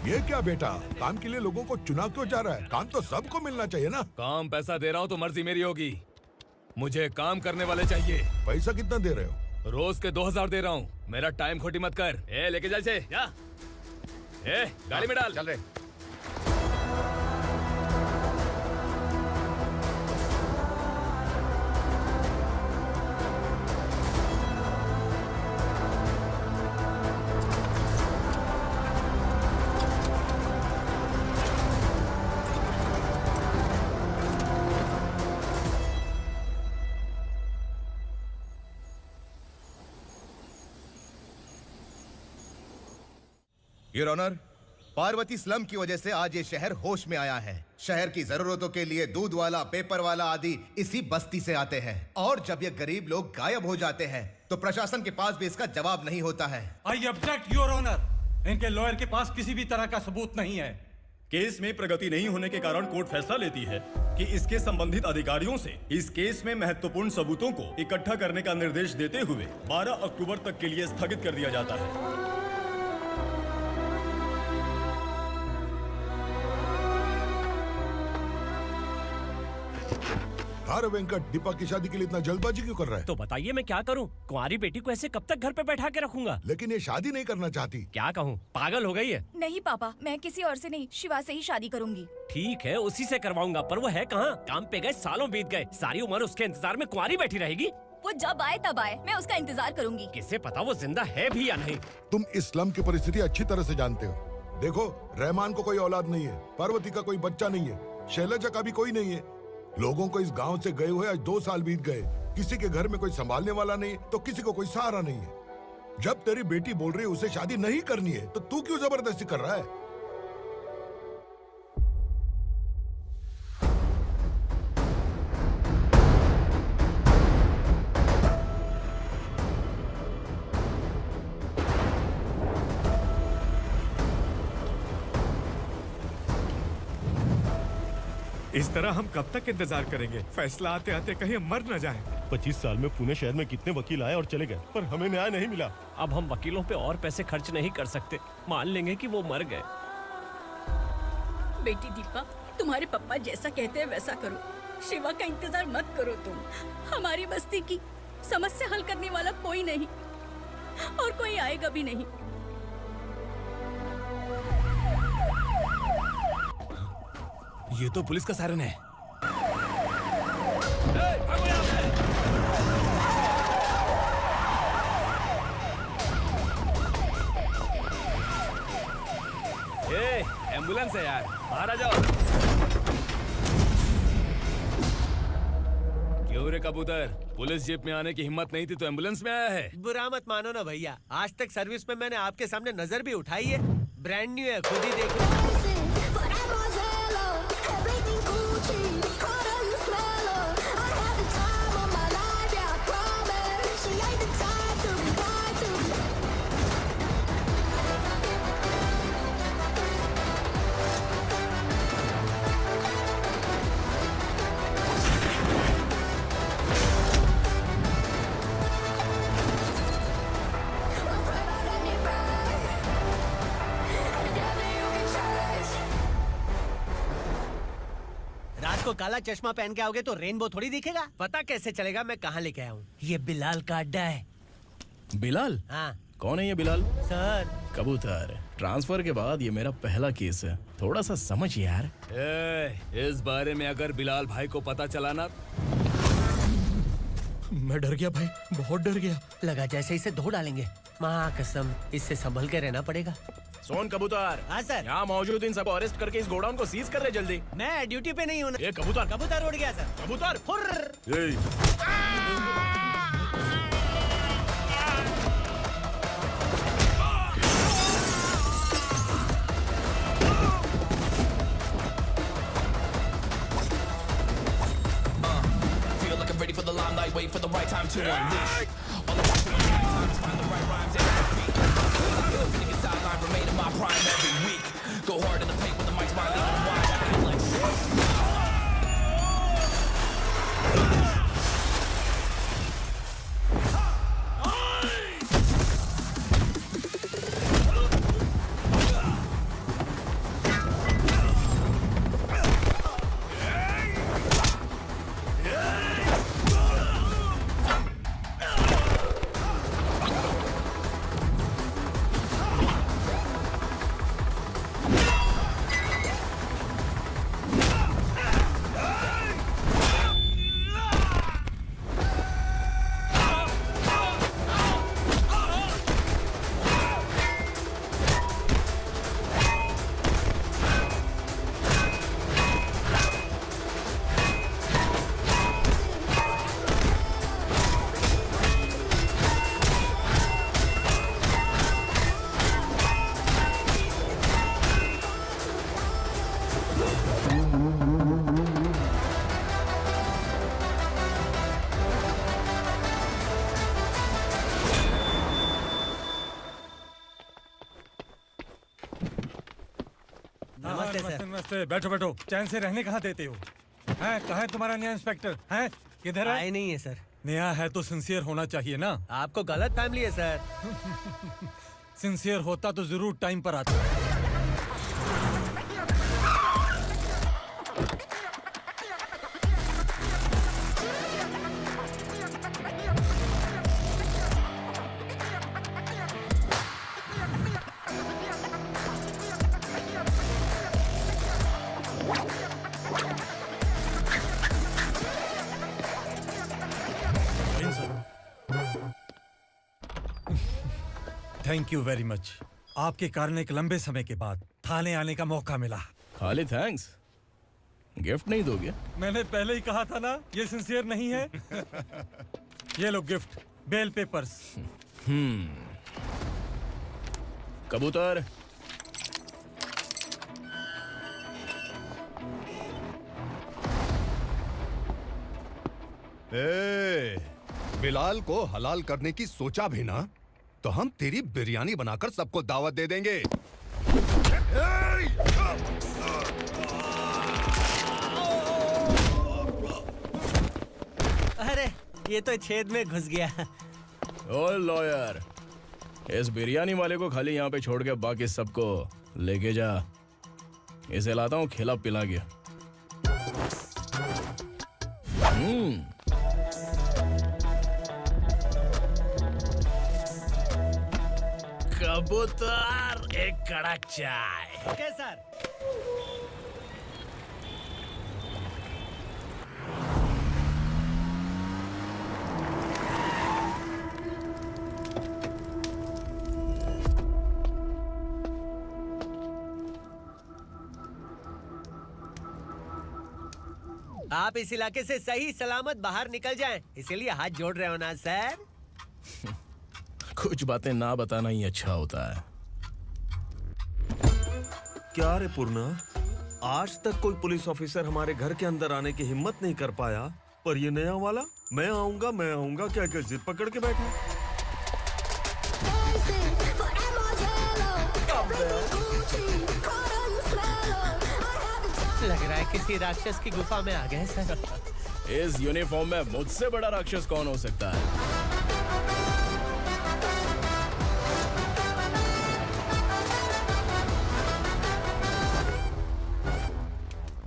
ये क्या बेटा, काम के लिए लोगों को चुना क्यों जा रहा है? काम तो सबको मिलना चाहिए ना। काम पैसा दे रहा हूँ तो मर्जी मेरी होगी। मुझे काम करने वाले चाहिए। पैसा कितना दे रहे हो? रोज के 2000 दे रहा हूँ। मेरा टाइम खोटी मत कर। लेके जा इसे, जा। गाड़ी में डाल। चल रहे। योर ऑनर, पार्वती स्लम की वजह से आज ये शहर होश में आया है। शहर की जरूरतों के लिए दूध वाला, पेपर वाला आदि इसी बस्ती से आते हैं, और जब ये गरीब लोग गायब हो जाते हैं तो प्रशासन के पास भी इसका जवाब नहीं होता है। I object your honour. इनके लॉयर के पास किसी भी तरह का सबूत नहीं है। केस में प्रगति नहीं होने के कारण कोर्ट फैसला लेती है कि इसके संबंधित अधिकारियों से इस केस में महत्वपूर्ण सबूतों को इकट्ठा करने का निर्देश देते हुए 12 अक्टूबर तक के लिए स्थगित कर दिया जाता है। अरे वेंकट, दीपक की शादी के लिए इतना जल्दबाजी क्यों कर रहा है? तो बताइए मैं क्या करूं? कुंवारी बेटी को ऐसे कब तक घर पे बैठा के रखूंगा? लेकिन ये शादी नहीं करना चाहती। क्या कहूं, पागल हो गई है। नहीं पापा, मैं किसी और से नहीं, शिवा से ही शादी करूंगी। ठीक है, उसी से करवाऊंगा, पर वो है कहाँ? काम पे गए, सालों बीत गए, सारी उम्र उसके इंतजार में कुंवारी बैठी रहेगी। वो जब आए तब आए, मैं उसका इंतजार करूंगी। किसे पता वो जिंदा है भी या नहीं। तुम इस्लाम की परिस्थिति अच्छी तरह से जानते हो। देखो, रहमान को कोई औलाद नहीं है, पार्वती का कोई बच्चा नहीं है, शैलजा का भी कोई नहीं है। लोगों को इस गांव से गए हुए आज 2 साल बीत गए। किसी के घर में कोई संभालने वाला नहीं, तो किसी को कोई सहारा नहीं है। जब तेरी बेटी बोल रही है उसे शादी नहीं करनी है, तो तू क्यों जबरदस्ती कर रहा है? इस तरह हम कब तक इंतजार करेंगे? फैसला आते आते कहीं हम मर न जाएं। 25 साल में पुणे शहर में कितने वकील आए और चले गए, पर हमें न्याय नहीं मिला। अब हम वकीलों पे और पैसे खर्च नहीं कर सकते। मान लेंगे कि वो मर गए। बेटी दीपा, तुम्हारे पापा जैसा कहते हैं वैसा करो। शिवा का इंतजार मत करो तुम। हमारी बस्ती की समस्या हल करने वाला कोई नहीं, और कोई आएगा भी नहीं। ये तो पुलिस का सायरन है। एम्बुलेंस है यार, बाहर आ जाओ। क्यों रे कबूतर, पुलिस जीप में आने की हिम्मत नहीं थी तो एम्बुलेंस में आया है? बुरा मत मानो ना भैया, आज तक सर्विस में मैंने आपके सामने नजर भी उठाई है। ब्रांड न्यू है, खुद ही देखो। को काला चश्मा पहन के आओगे तो रेनबो थोड़ी दिखेगा। पता कैसे चलेगा मैं कहाँ लेके आया हूँ? ये बिलाल का अड्डा है। बिलाल? हाँ। कौन है ये बिलाल? सर कबूतर, ट्रांसफर के बाद ये मेरा पहला केस है, थोड़ा सा समझ यार। इस बारे में अगर बिलाल भाई को पता चला ना। मैं डर गया भाई, बहुत डर गया। लगा जैसे इसे धो डालेंगे। माँ कसम, इससे संभल के रहना पड़ेगा। सोन कबूतर। हाँ सर। यहाँ मौजूद इन सबको अरेस्ट करके इस गोडाउन को सीज कर रहे जल्दी। मैं ड्यूटी पे नहीं हूँ। ये कबूतर। कबूतर उड़ गया सर। कबूतर। Ready for the limelight, wait for the right time to unleash. All the time to find the right rhymes and beat. Nigga sideline remain in my prime every week. Go hard in the paint with the mic's my league wide. I feel like नमस्ते, बैठो बैठो। चैन से रहने कहाँ देते हो? हैं, कहाँ है तुम्हारा नया इंस्पेक्टर? हैं, किधर है? आए नहीं है सर। नया है तो सिंसियर होना चाहिए ना। आपको गलत फैमिली है सर। सिंसियर होता तो जरूर टाइम पर आता। Thank you very much. आपके कारण एक लंबे समय के बाद थाने आने का मौका मिला। खाली थैंक्स, गिफ्ट नहीं दोगे? मैंने पहले ही कहा था ना, ये सिंसियर नहीं है। ये लो गिफ्ट, बेल पेपर्स। कबूतर। बिलाल को हलाल करने की सोचा भी ना, तो हम तेरी बिरयानी बनाकर सबको दावत दे देंगे। अरे ये तो छेद में घुस गया। ओ लॉयर, इस बिरयानी वाले को खाली यहाँ पे छोड़ के बाकी सबको लेके जा। इसे लाता हूँ खिला पिला के। कबूतर, एक कड़क चाय। Okay sir. आप इस इलाके से सही सलामत बाहर निकल जाएं, इसीलिए हाथ जोड़ रहे हो ना सर। कुछ बातें ना बताना ही अच्छा होता है। क्या रे पूर्णा, आज तक कोई पुलिस ऑफिसर हमारे घर के अंदर आने की हिम्मत नहीं कर पाया, पर ये नया वाला मैं आऊंगा क्या क्या जिद पकड़ के बैठा। लग रहा है किसी राक्षस की गुफा में आ गए सर। इस यूनिफॉर्म में मुझसे बड़ा राक्षस कौन हो सकता है?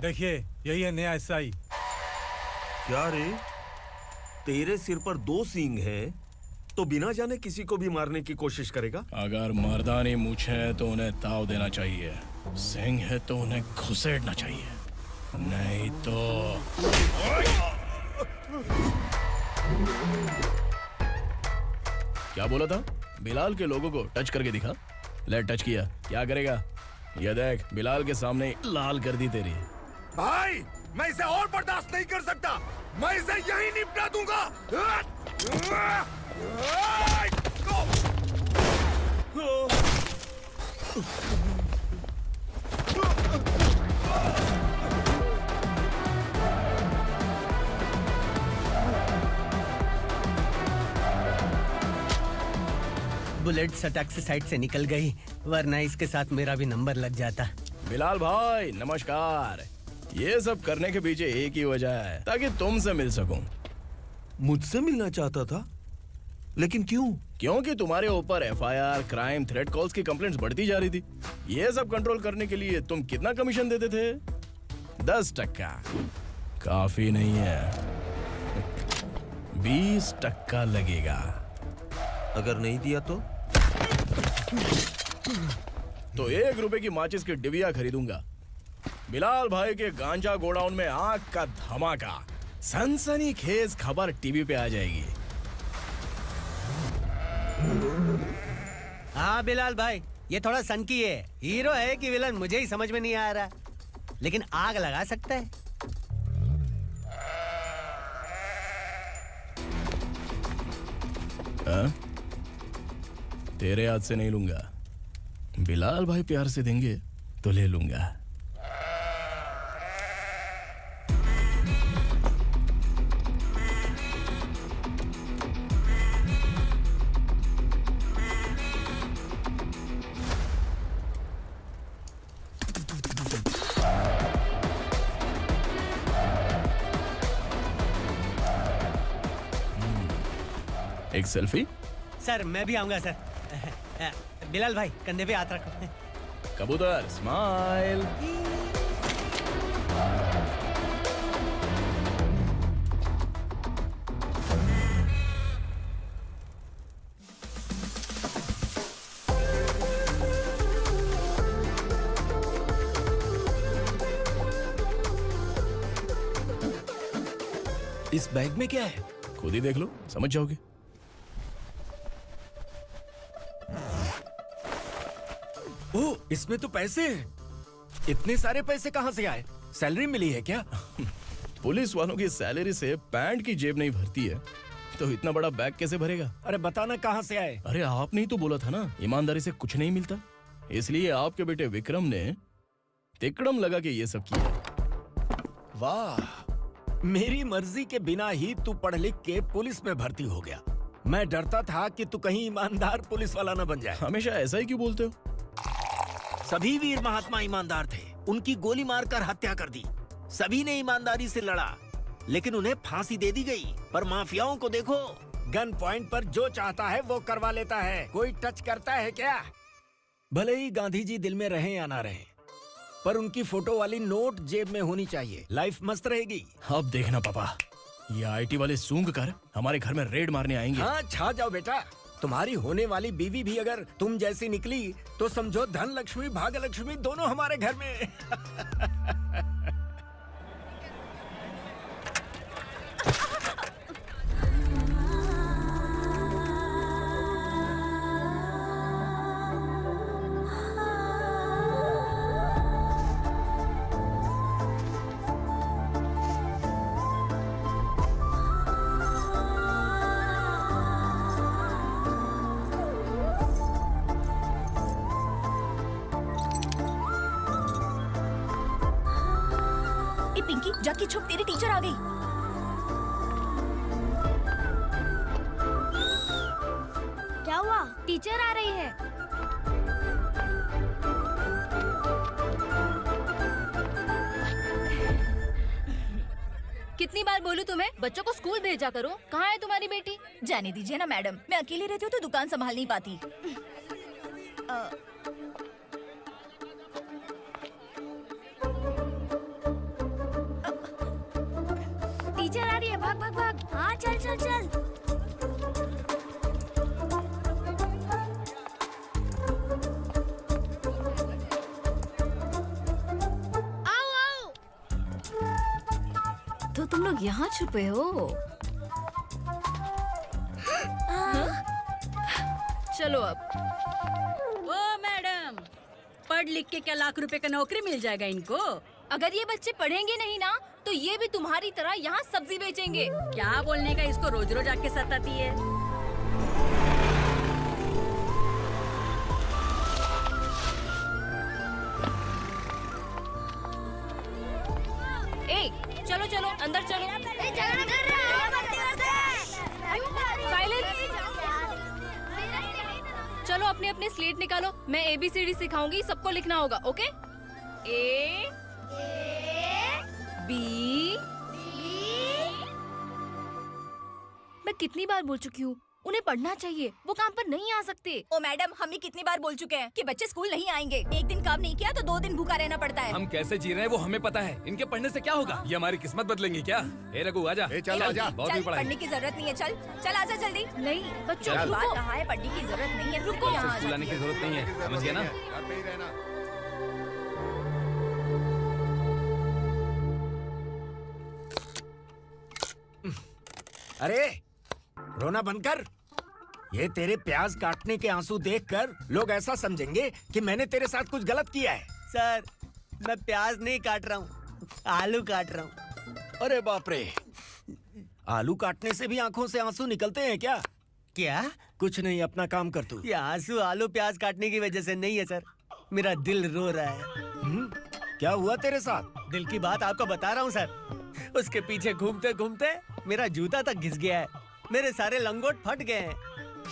देखिए, यही है नया एसआई। क्या रे, तेरे सिर पर 2 सींग है तो बिना जाने किसी को भी मारने की कोशिश करेगा? अगर मर्दानी मूछें हैं तो उन्हें ताव देना चाहिए, सिंह है तो उन्हें घुसेड़ना चाहिए, नहीं तो। क्या बोला था? बिलाल के लोगों को टच करके दिखा। ले टच किया, क्या करेगा? ये देख, बिलाल के सामने लाल कर दी तेरी। भाई, मैं इसे और बर्दाश्त नहीं कर सकता। मैं इसे यहीं निपटा दूंगा। बुलेट सटक से साइड से निकल गई, वरना इसके साथ मेरा भी नंबर लग जाता। बिलाल भाई नमस्कार। ये सब करने के पीछे एक ही वजह है, ताकि तुमसे मिल सकूं। मुझसे मिलना चाहता था, लेकिन क्यों? क्योंकि तुम्हारे ऊपर एफआईआर, क्राइम, थ्रेट कॉल्स की कंप्लेंट्स बढ़ती जा रही थी। ये सब कंट्रोल करने के लिए तुम कितना कमीशन देते थे? 10%। काफी नहीं है, 20% लगेगा। अगर नहीं दिया तो 1 रुपए की माचिस की डिबिया खरीदूंगा। बिलाल भाई के गांजा गोडाउन में आग का धमाका, सनसनीखेज खबर टीवी पे आ जाएगी। हाँ बिलाल भाई, ये थोड़ा सनकी है। हीरो है कि विलन मुझे ही समझ में नहीं आ रहा, लेकिन आग लगा सकता है। तेरे हाथ से नहीं लूंगा, बिलाल भाई प्यार से देंगे तो ले लूंगा। एक सेल्फी? सर मैं भी आऊंगा सर। बिलाल भाई कंधे पे हाथ रखो। कबूतर स्माइल। इस बैग में क्या है? खुद ही देख लो, समझ जाओगे। ओह, इसमें तो पैसे हैं। इतने सारे पैसे कहाँ से आए? सैलरी मिली है क्या? पुलिस वालों की सैलरी से पैंट की जेब नहीं भरती है, तो इतना बड़ा बैग कैसे भरेगा? अरे बताना कहाँ से आए? अरे आपने ही तो बोला था ना, ईमानदारी से कुछ नहीं मिलता। इसलिए आपके बेटे विक्रम ने तिकड़म लगा के ये सब किया। वाह, मेरी मर्जी के बिना ही तू पढ़ लिख के पुलिस में भर्ती हो गया। मैं डरता था कि तू कहीं ईमानदार पुलिस वाला न बन जाए। हमेशा ऐसा ही क्यों बोलते हो? सभी वीर महात्मा ईमानदार थे, उनकी गोली मारकर हत्या कर दी। सभी ने ईमानदारी से लड़ा, लेकिन उन्हें फांसी दे दी गई। पर माफियाओं को देखो, गन पॉइंट पर जो चाहता है वो करवा लेता है। कोई टच करता है क्या? भले ही गांधी जी दिल में रहे या ना रहे, पर उनकी फोटो वाली नोट जेब में होनी चाहिए। लाइफ मस्त रहेगी। अब देखना पापा, ये आईटी वाले सूंघ कर हमारे घर में रेड मारने आएंगे। हाँ, छा जाओ बेटा। तुम्हारी होने वाली बीवी भी अगर तुम जैसी निकली तो समझो धन लक्ष्मी भाग्य लक्ष्मी दोनों हमारे घर में। पिंकी जाके छुप, तेरी टीचर आ गई। क्या हुआ? टीचर आ रही है। कितनी बार बोलूं तुम्हें, बच्चों को स्कूल भेजा करो। कहाँ है तुम्हारी बेटी? जाने दीजिए ना मैडम, मैं अकेली रहती हूँ तो दुकान संभाल नहीं पाती। टीचर आ रही है, भाग भाग भाग। हाँ चल चल चल। आओ आओ। तो तुम लोग यहाँ छुपे हो? चलो अब। ओ मैडम, पढ़ लिख के क्या लाख रुपए का नौकरी मिल जाएगा इनको? अगर ये बच्चे पढ़ेंगे नहीं ना, तो ये भी तुम्हारी तरह यहाँ सब्जी बेचेंगे। क्या बोलने का, इसको रोज रोज आके सताती है। ए, चलो चलो अंदर चलो। साइलेंस। चलो अपने अपने स्लेट निकालो, मैं ABCD सिखाऊंगी, सबको लिखना होगा। ओके? A B। मैं कितनी बार बोल चुकी हूँ, उन्हें पढ़ना चाहिए, वो काम पर नहीं आ सकते। ओ मैडम, हम भी कितनी बार बोल चुके हैं कि बच्चे स्कूल नहीं आएंगे। एक दिन काम नहीं किया तो 2 दिन भूखा रहना पड़ता है। हम कैसे जी रहे हैं वो हमें पता है, इनके पढ़ने से क्या होगा? ये हमारी किस्मत बदलेंगे क्या? ए रघु आजा। चल आजा। बहुत भी पढ़ाई। पढ़ने की जरूरत नहीं है, चल चल आजा जल्दी। नहीं बच्चों, चल। बात कहा है, पढ़ने की जरूरत नहीं है, रुको। यहाँ स्कूल आने की जरूरत नहीं है, समझ गया ना? अरे रोना बंद कर। ये तेरे प्याज काटने के आंसू देखकर लोग ऐसा समझेंगे कि मैंने तेरे साथ कुछ गलत किया है। सर मैं प्याज नहीं काट रहा हूँ, आलू काट रहा हूँ। अरे बाप रे, आलू काटने से भी आंखों से आंसू निकलते हैं क्या? क्या? कुछ नहीं, अपना काम कर तू। ये आंसू आलू प्याज काटने की वजह से नहीं है सर, मेरा दिल रो रहा है। क्या हुआ तेरे साथ? दिल की बात आपको बता रहा हूँ सर। उसके पीछे घूमते घूमते मेरा जूता तक घिस गया है, मेरे सारे लंगोट फट गए हैं,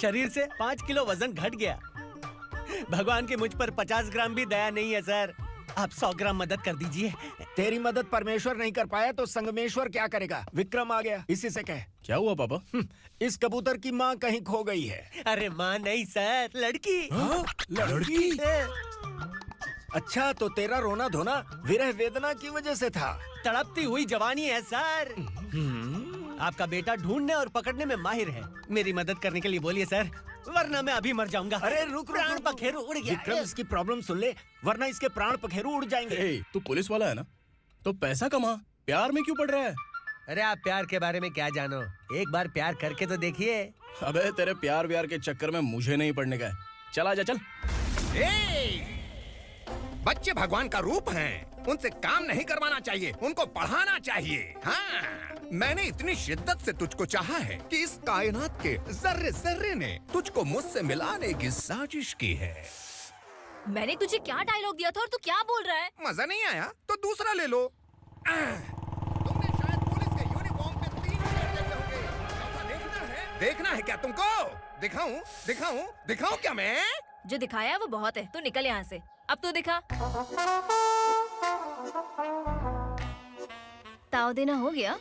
शरीर से 5 किलो वजन घट गया। भगवान की मुझ पर 50 ग्राम भी दया नहीं है सर। आप 100 ग्राम मदद कर दीजिए। तेरी मदद परमेश्वर नहीं कर पाया तो संगमेश्वर क्या करेगा? विक्रम आ गया, इसी से कह। क्या हुआ पापा? इस कबूतर की माँ कहीं खो गई है। अरे माँ नहीं सर, लड़की। लड़की? अच्छा, तो तेरा रोना धोना विरह वेदना की वजह से था। तड़पती हुई जवानी है सर। आपका बेटा ढूंढने और पकड़ने में माहिर है। मेरी मदद करने के लिए बोलिए सर, वरना मैं अभी मर जाऊंगा। अरे रुक प्राण पखेरु उड़ गया। विक्रम, इसकी प्रॉब्लम सुन ले, वरना इसके प्राण पखेरु उड़ जाएंगे। तू पुलिस वाला है ना, तो पैसा कमा, प्यार में क्यों पड़ रहा है? अरे आप प्यार के बारे में क्या जानो, एक बार प्यार करके तो देखिए। अबे तेरे प्यार व्यार के चक्कर में मुझे नहीं पड़ने का है। चल आजा चल। बच्चे भगवान का रूप हैं, उनसे काम नहीं करवाना चाहिए, उनको पढ़ाना चाहिए। हाँ, मैंने इतनी शिद्दत से तुझको चाहा है कि इस कायनात के जर्रे जर्रे ने तुझको मुझसे मिलाने की साजिश की है। मैंने तुझे क्या डायलॉग दिया था और तू क्या बोल रहा है? मजा नहीं आया तो दूसरा ले लो। तुमने शायद पुलिस के यूनिफॉर्म पे 3 शेर देखे होंगे। ऐसा देखना है क्या तुमको? दिखाऊं क्या मैं? जो दिखाया वो बहुत है, तू निकल यहाँ से। अब तू दिखा। ताव देना हो गया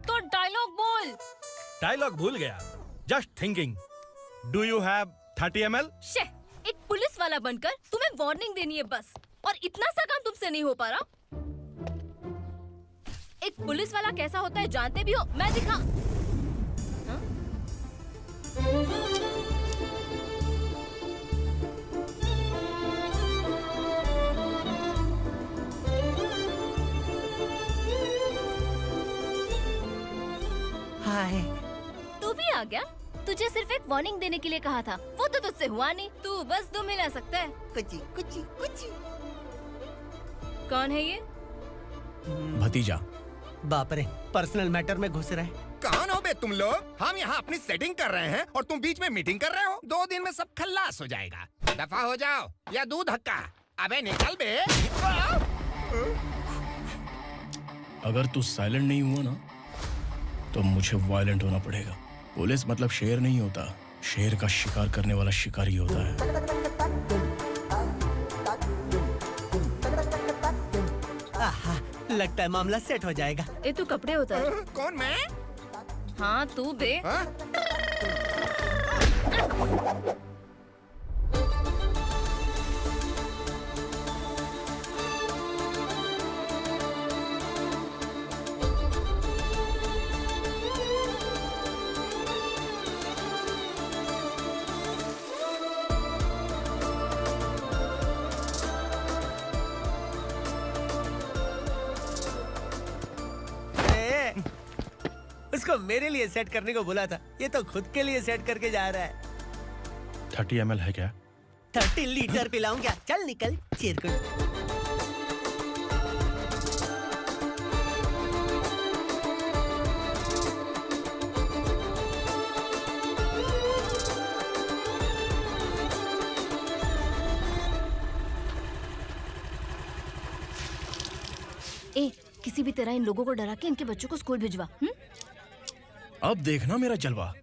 तो डायलॉग बोल। डायलॉग भूल गया। Just thinking, do you have 30 ml? शे, एक पुलिस वाला बनकर तुम्हें वार्निंग देनी है बस, और इतना सा काम तुमसे नहीं हो पा रहा। एक पुलिस वाला कैसा होता है जानते भी हो? मैं दिखा। हाँ? हाय। तू भी आ गया? तुझे सिर्फ एक वार्निंग देने के लिए कहा था, वो तो तुझसे हुआ नहीं। तू बस 2 मिला सकता है। कुछ। कौन है ये? भतीजा। बाप रे, पर्सनल मैटर में घुस रहे। कौन हो बे तुम लोग? हम यहाँ अपनी सेटिंग कर रहे हैं और तुम बीच में मीटिंग कर रहे हो। 2 दिन में सब खल्लास हो जाएगा। दफा हो जाओ या दूध हक्का। अबे निकल बे। अगर तू साइलेंट नहीं हुआ ना तो मुझे वायलेंट होना पड़ेगा। पुलिस मतलब शेर नहीं होता, शेर का शिकार करने वाला शिकारी होता है। आहा, लगता है मामला सेट हो जाएगा। ए तू कपड़े उतार। कौन मैं? हाँ तू बे। हाँ? उसको मेरे लिए सेट करने को बोला था, ये तो खुद के लिए सेट करके जा रहा है। 30 ml है क्या? 30 लीटर पिलाऊं क्या? चल निकल चिरकुट। ए, किसी भी तरह इन लोगों को डरा के इनके बच्चों को स्कूल भिजवा। अब देखना मेरा जलवा।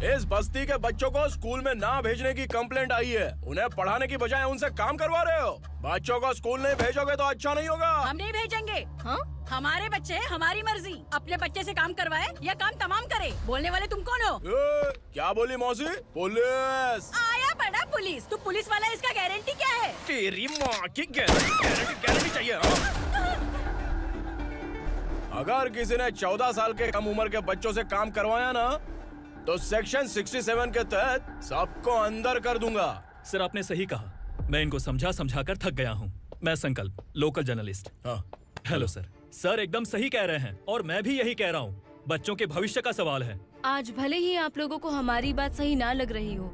इस बस्ती के बच्चों को स्कूल में ना भेजने की कंप्लेंट आई है। उन्हें पढ़ाने की बजाय उनसे काम करवा रहे हो। बच्चों को स्कूल नहीं भेजोगे तो अच्छा नहीं होगा। हम नहीं भेजेंगे। हाँ? हमारे बच्चे, हमारी मर्जी। अपने बच्चे से काम करवाए या काम तमाम करे। बोलने वाले तुम कौन हो? क्या बोली मौसी? पुलिस आया बड़ा पुलिस। तू पुलिस वाला, इसका गारंटी क्या है? तेरी माँ की गारंटी चाहिए। अगर किसी ने 14 साल के कम उम्र के बच्चों से काम करवाया ना तो सेक्शन 67 के तहत सबको अंदर कर दूंगा। सर आपने सही कहा। मैं इनको समझा कर थक गया हूँ। मैं संकल्प, लोकल जर्नलिस्ट। हाँ। Hello sir. सर एकदम सही कह रहे हैं और मैं भी यही कह रहा हूँ। बच्चों के भविष्य का सवाल है। आज भले ही आप लोगों को हमारी बात सही ना लग रही हो,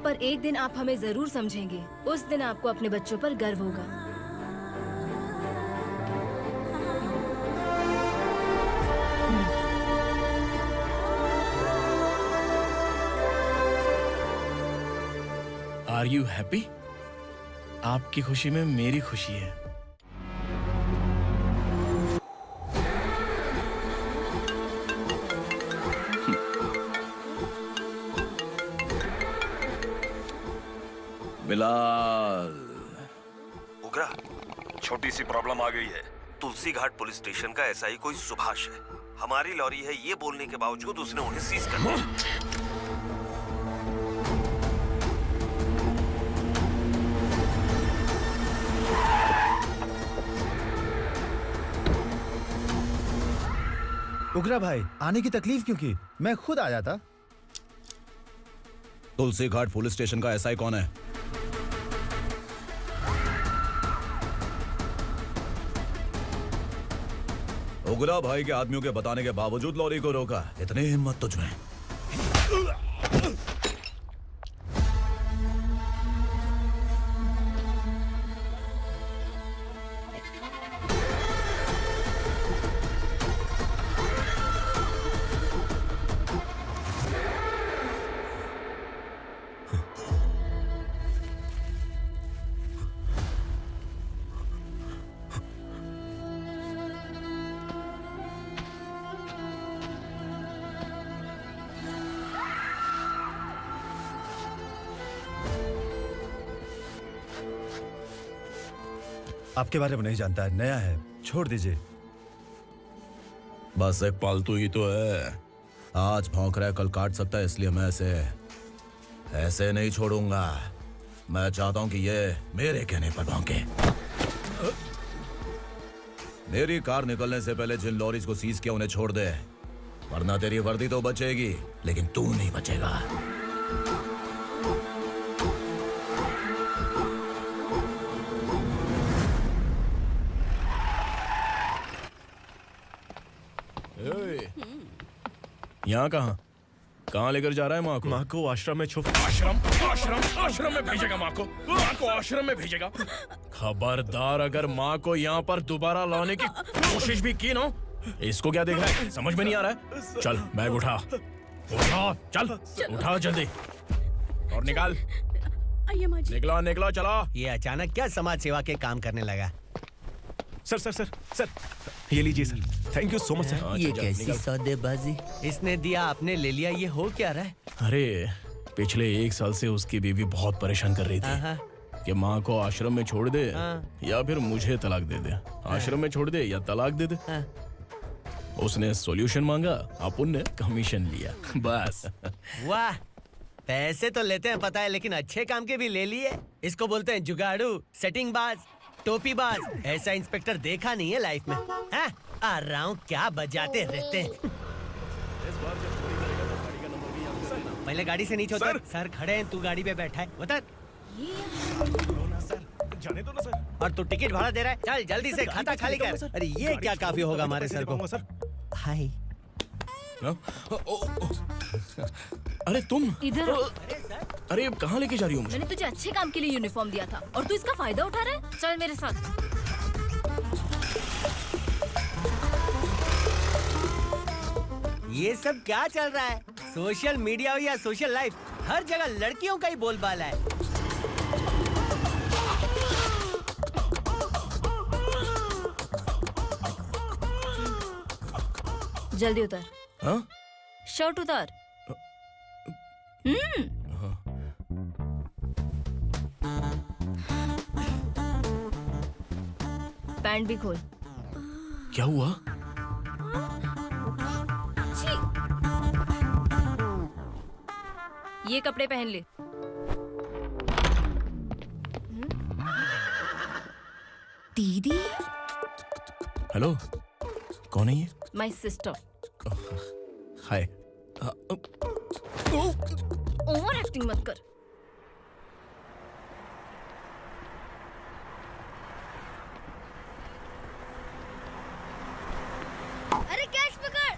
पर एक दिन आप हमें जरूर समझेंगे। उस दिन आपको अपने बच्चों पर गर्व होगा। Are you happy? आपकी खुशी में मेरी खुशी है। बिलाल। उग्रा, छोटी सी प्रॉब्लम आ गई है। तुलसी घाट पुलिस स्टेशन का एसआई कोई सुभाष है। हमारी लॉरी है ये बोलने के बावजूद उसने उन्हें सीज कर दिया। उग्रा भाई, आने की तकलीफ क्यों की? मैं खुद आया था। तुलसी घाट पुलिस स्टेशन का एसआई कौन है? उगरा भाई के आदमियों के बताने के बावजूद लॉरी को रोका। इतनी हिम्मत तुझमें? आपके बारे में नहीं जानता है, नया है, छोड़ दीजिए। बस एक पालतू ही तो है। आज भौंक रहा है, कल काट सकता है, इसलिए मैं ऐसे नहीं छोड़ूंगा। मैं चाहता हूं कि ये मेरे कहने पर भौंके। मेरी कार निकलने से पहले जिन लॉरीज को सीज किया उन्हें छोड़ दे, वरना तेरी वर्दी तो बचेगी लेकिन तू नहीं बचेगा। यहाँ कहाँ लेकर जा रहा है माँ को? माँ को आश्रम में आश्रम में भेजेगा माँ को? माँ को आश्रम में भेजेगा? खबरदार, अगर माँ को यहाँ पर दोबारा लाने की कोशिश भी की ना, इसको क्या देख रहा है? समझ में नहीं आ रहा है? चल बैग उठा, चल उठा जल्दी और निकाल। निकला चला। ये अचानक क्या समाज सेवा के काम करने लगा? सर, ये लीजिए sir. Thank you so much sir. ये कैसी सौदेबाजी? इसने दिया, आपने ले लिया, ये हो क्या रहा है? अरे पिछले 1 साल से उसकी बीवी बहुत परेशान कर रही थी कि माँ को आश्रम में छोड़ दे या फिर मुझे तलाक दे दे। आश्रम में छोड़ दे या तलाक दे दे। उसने सॉल्यूशन मांगा, अपन ने कमीशन लिया, बस। वाह, पैसे तो लेते हैं पता है, लेकिन अच्छे काम के भी ले लिए। इसको बोलते हैं जुगाड़ू, सेटिंग बाज, टोपी बाज। ऐसा इंस्पेक्टर देखा नहीं है लाइफ में। हाँ? आ रहा हूँ, क्या बजाते रहते हैं। पहले गाड़ी से नीचे उतर। सर खड़े हैं, तू गाड़ी पे बैठा है, उतर। जाने दो ना सर। और तू टिकट भाड़ा दे रहा है? चल जल्दी से खाता खाली कर। अरे ये क्या काफी होगा हमारे सर को? हाय। अरे तुम इधर आओ। अरे अब कहाँ लेके जा रही हो मुझे? मैंने तुझे अच्छे काम के लिए यूनिफॉर्म दिया था और तू इसका फायदा उठा रहा है। चल मेरे साथ। ये सब क्या चल रहा है? सोशल मीडिया हो या सोशल लाइफ, हर जगह लड़कियों का ही बोलबाला है। जल्दी उतर। हाँ? शर्ट उतार। पैंट भी खोल। क्या हुआ? छी! ये कपड़े पहन ले। दीदी। हेलो, कौन है ये? My sister. Hi. Over acting मत कर। अरे कैच पकड़।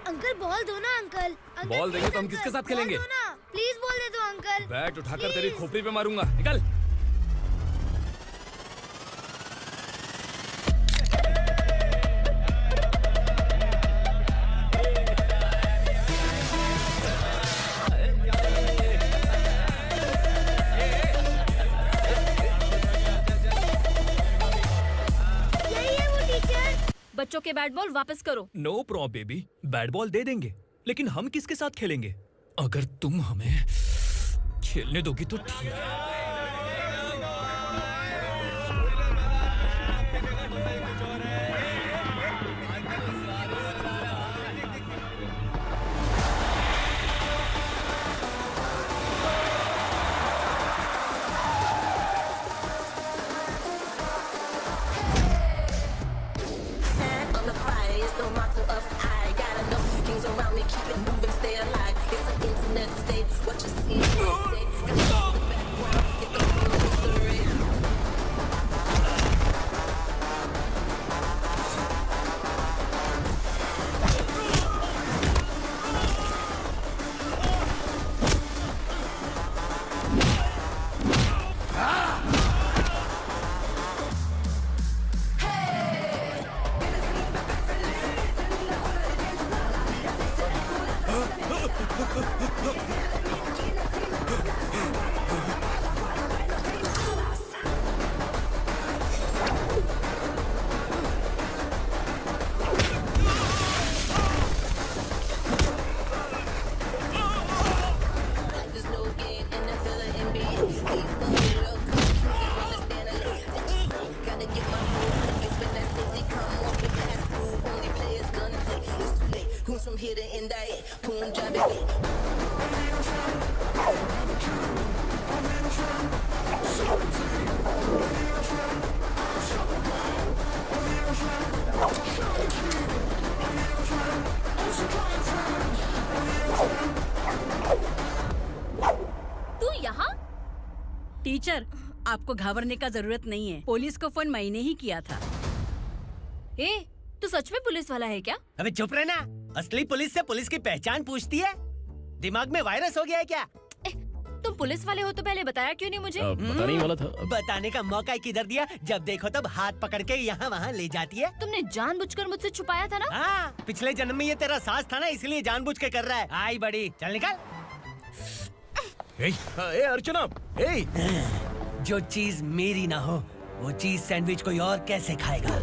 अंकल बॉल दो ना अंकल। बॉल देंगे तो हम किसके साथ खेलेंगे? प्लीज बॉल दे दो अंकल। बैट उठाकर तेरी खोपड़ी पे मारूंगा, निकल। बच्चों के बैट बॉल वापस करो। No problem baby, bat ball दे देंगे, लेकिन हम किसके साथ खेलेंगे? अगर तुम हमें खेलने दोगी तो ठीक है। टीचर, आपको घबराने का जरूरत नहीं है। पुलिस को फोन मैंने ही किया था। ए, तू सच में पुलिस वाला है क्या? अबे चुप रहना। असली पुलिस से पुलिस की पहचान पूछती है? दिमाग में वायरस हो गया है क्या? तुम पुलिस वाले हो तो पहले बताया क्यों नहीं मुझे? बताने ही वाला था। बताने का मौका किधर दिया? जब देखो तब हाथ पकड़ के यहाँ वहाँ ले जाती है। तुमने जानबूझकर मुझसे छुपाया था ना? हाँ, पिछले जन्म में ये तेरा सास था ना, इसलिए जानबूझ के कर रहा है। आई बड़ी, चल निकल। ए अर्चना, जो चीज मेरी ना हो वो चीज सैंडविच कोई और कैसे खाएगा?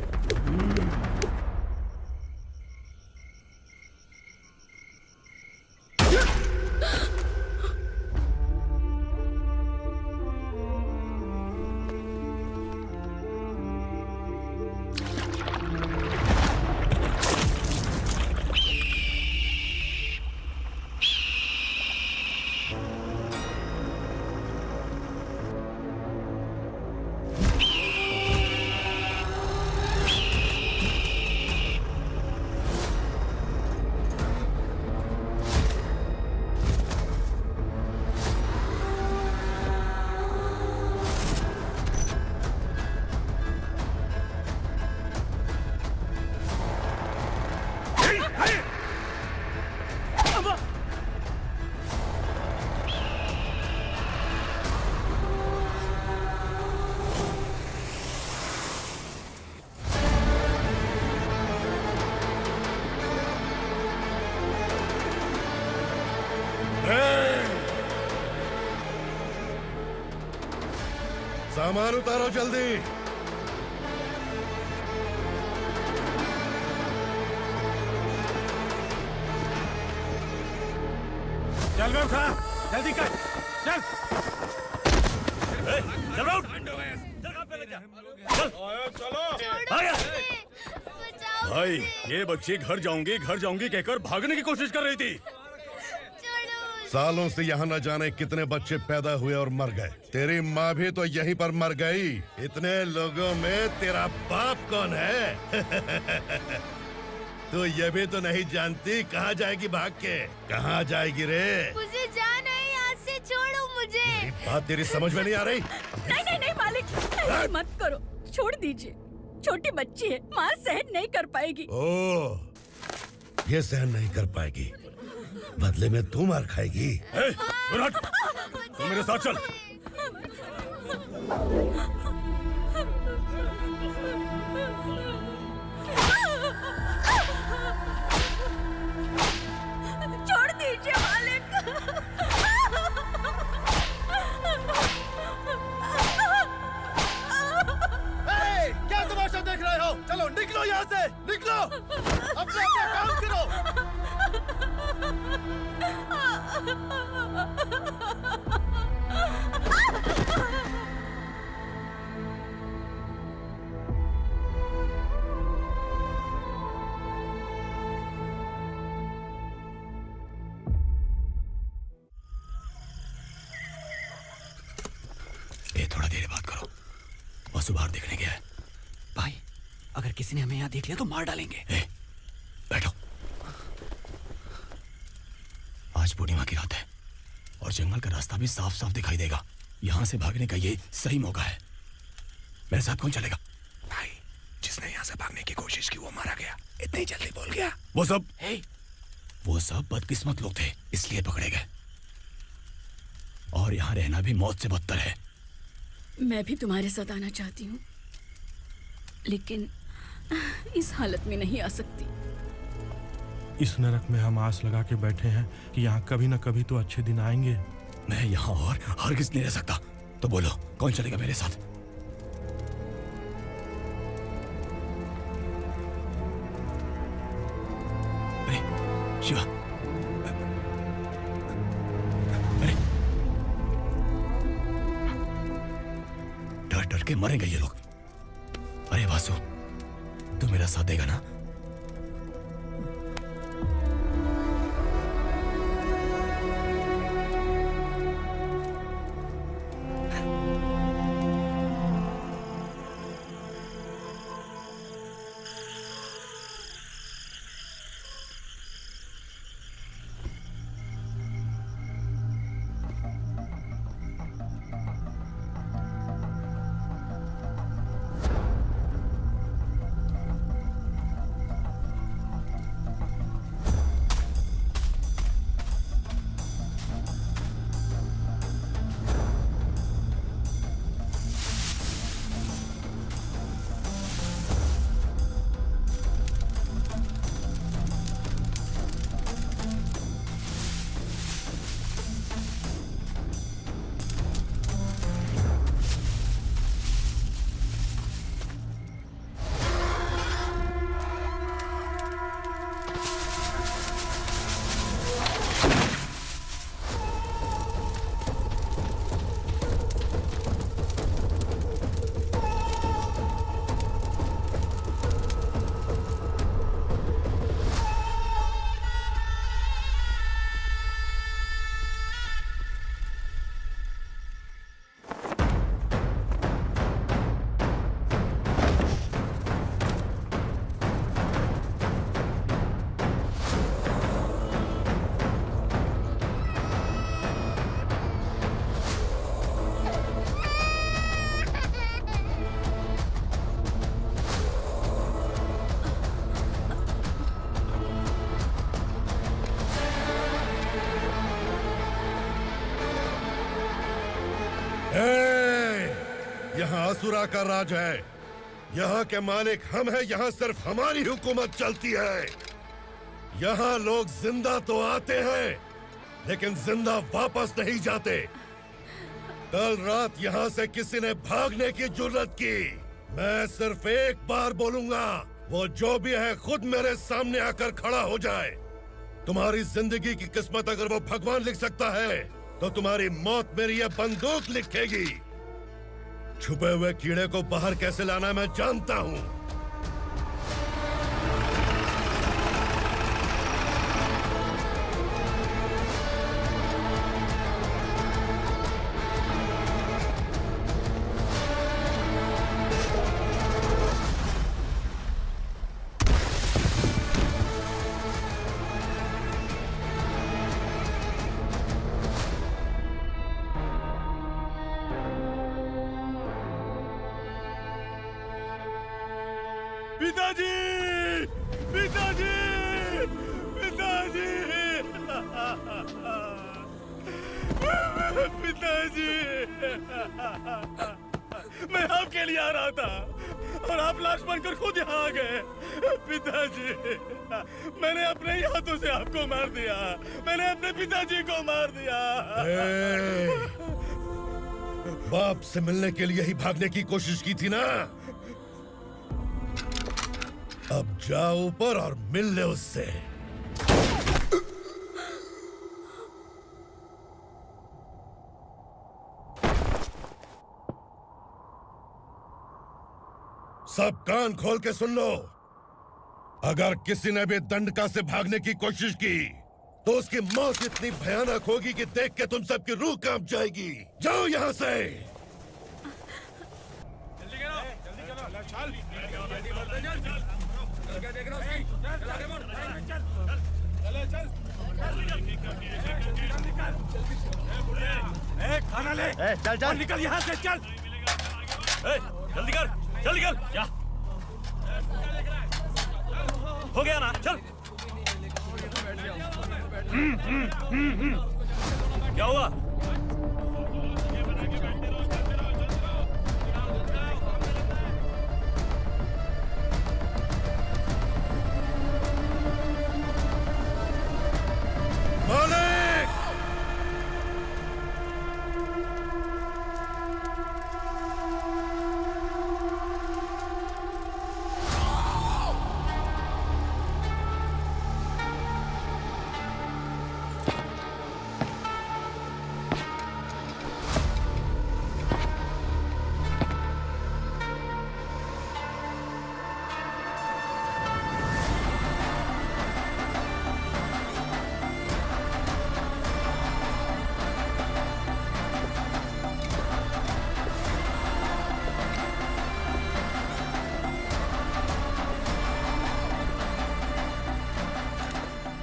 सामान उतारो जल्दी। चल बे उठा, जल्दी कर, चल। चल उठ। भाई, ये बच्ची घर जाऊंगी कहकर भागने की कोशिश कर रही थी। सालों से यहाँ न जाने कितने बच्चे पैदा हुए और मर गए। तेरी माँ भी तो यहीं पर मर गई। इतने लोगों में तेरा बाप कौन है? तू ये भी तो नहीं जानती कहाँ जाएगी भाग के? कहाँ जाएगी रे? मुझे जाना है, यहाँ से छोड़ो मुझे। बात तेरी समझ में नहीं आ रही? नहीं मालिक, ऐसे मत करो, छोड़ दीजिए। छोटी बच्ची है, माँ सहन नहीं कर पाएगी। ओह, ये सहन नहीं कर पाएगी, बदले में तू मार खाएगी। तू मेरे साथ चल। छोड़ दीजिए मालिक। क्या तमाशा देख रहे हो? चलो निकलो यहाँ से, निकलो। थोड़ा देर बात करो। वसु बाहर देखने गया है। भाई, अगर किसी ने हमें यहाँ देख लिया तो मार डालेंगे। बैठो। आज पूर्णिमा की रात है और जंगल का रास्ता भी साफ साफ दिखाई देगा। यहाँ से भागने का ये सही मौका है। मेरे साथ कौन चलेगा? भाई, जिसने यहाँ से भागने की कोशिश की वो मारा गया। इतनी जल्दी बोल गया। वो सब बदकिस्मत लोग थे, इसलिए पकड़े गए। और यहाँ रहना भी मौत से बदतर है। मैं भी तुम्हारे साथ आना चाहती हूँ, लेकिन इस हालत में नहीं आ सकती। इस नरक में हम आस लगा के बैठे हैं कि यहाँ कभी न कभी तो अच्छे दिन आएंगे। मैं यहाँ और हरगिज़ नहीं रह सकता। तो बोलो, कौन चलेगा मेरे साथ? अरे शिवा, अरे डर डर के मरेंगे ये लोग। अरे वासु, तू मेरा साथ देगा ना? यहाँ असुरा का राज है। यहाँ के मालिक हम हैं। यहाँ सिर्फ हमारी हुकूमत चलती है। यहाँ लोग जिंदा तो आते हैं, लेकिन जिंदा वापस नहीं जाते। कल रात यहाँ से किसी ने भागने की जुर्रत की, मैं सिर्फ एक बार बोलूंगा, वो जो भी है खुद मेरे सामने आकर खड़ा हो जाए। तुम्हारी जिंदगी की किस्मत अगर वो भगवान लिख सकता है, तो तुम्हारी मौत मेरी ये बंदूक लिखेगी। छुपे हुए कीड़े को बाहर कैसे लाना मैं जानता हूँ। पिताजी! पिताजी! पिताजी! पिताजी! मैं आपके लिए आ रहा था और आप लाश बनकर खुद यहाँ आ गए। पिताजी, मैंने अपने ही हाथों से आपको मार दिया। मैंने अपने पिताजी को मार दिया। बाप से मिलने के लिए ही भागने की कोशिश की थी ना? अब जाओ ऊपर और मिल ले उससे। सब कान खोल के सुन लो। अगर किसी ने भी दंडका से भागने की कोशिश की, तो उसकी मौत इतनी भयानक होगी कि देख के तुम सबकी रूह कांप जाएगी। जाओ यहां से। खाना ले। चल चल निकल यहाँ से, चल। जल्दी कर, जल्दी कर, जा। हो गया ना, चल। क्या हुआ?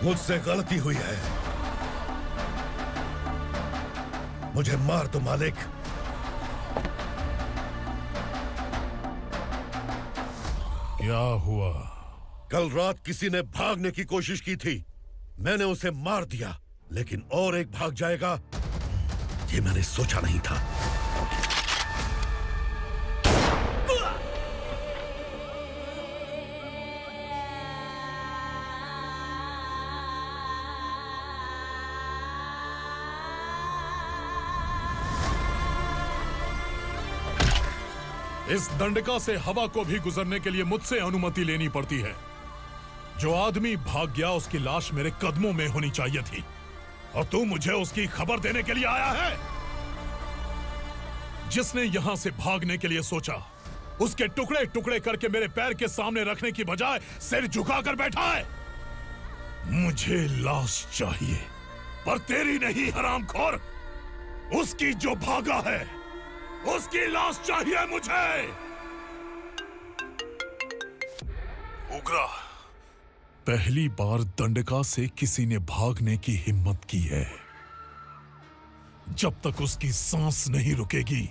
मुझसे गलती हुई है, मुझे मार दो मालिक। क्या हुआ? कल रात किसी ने भागने की कोशिश की थी, मैंने उसे मार दिया, लेकिन और एक भाग जाएगा ये मैंने सोचा नहीं था। इस दंडका से हवा को भी गुजरने के लिए मुझसे अनुमति लेनी पड़ती है। जो आदमी भाग गया उसकी लाश मेरे कदमों में होनी चाहिए थी, और तू मुझे उसकी खबर देने के लिए आया है। जिसने यहां से भागने के लिए सोचा, उसके टुकड़े टुकड़े करके मेरे पैर के सामने रखने की बजाय सिर झुकाकर बैठा है। मुझे लाश चाहिए, पर तेरी नहीं हरामखोर, उसकी जो भागा है उसकी लाश चाहिए मुझे। उग्रा, पहली बार दंडका से किसी ने भागने की हिम्मत की है। जब तक उसकी सांस नहीं रुकेगी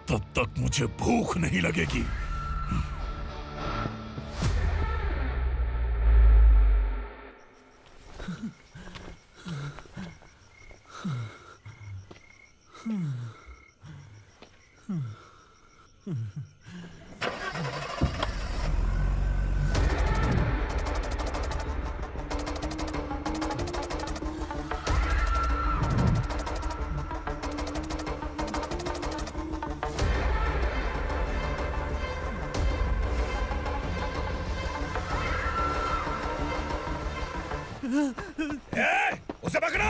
तब तक मुझे भूख नहीं लगेगी। उसे पकड़ो।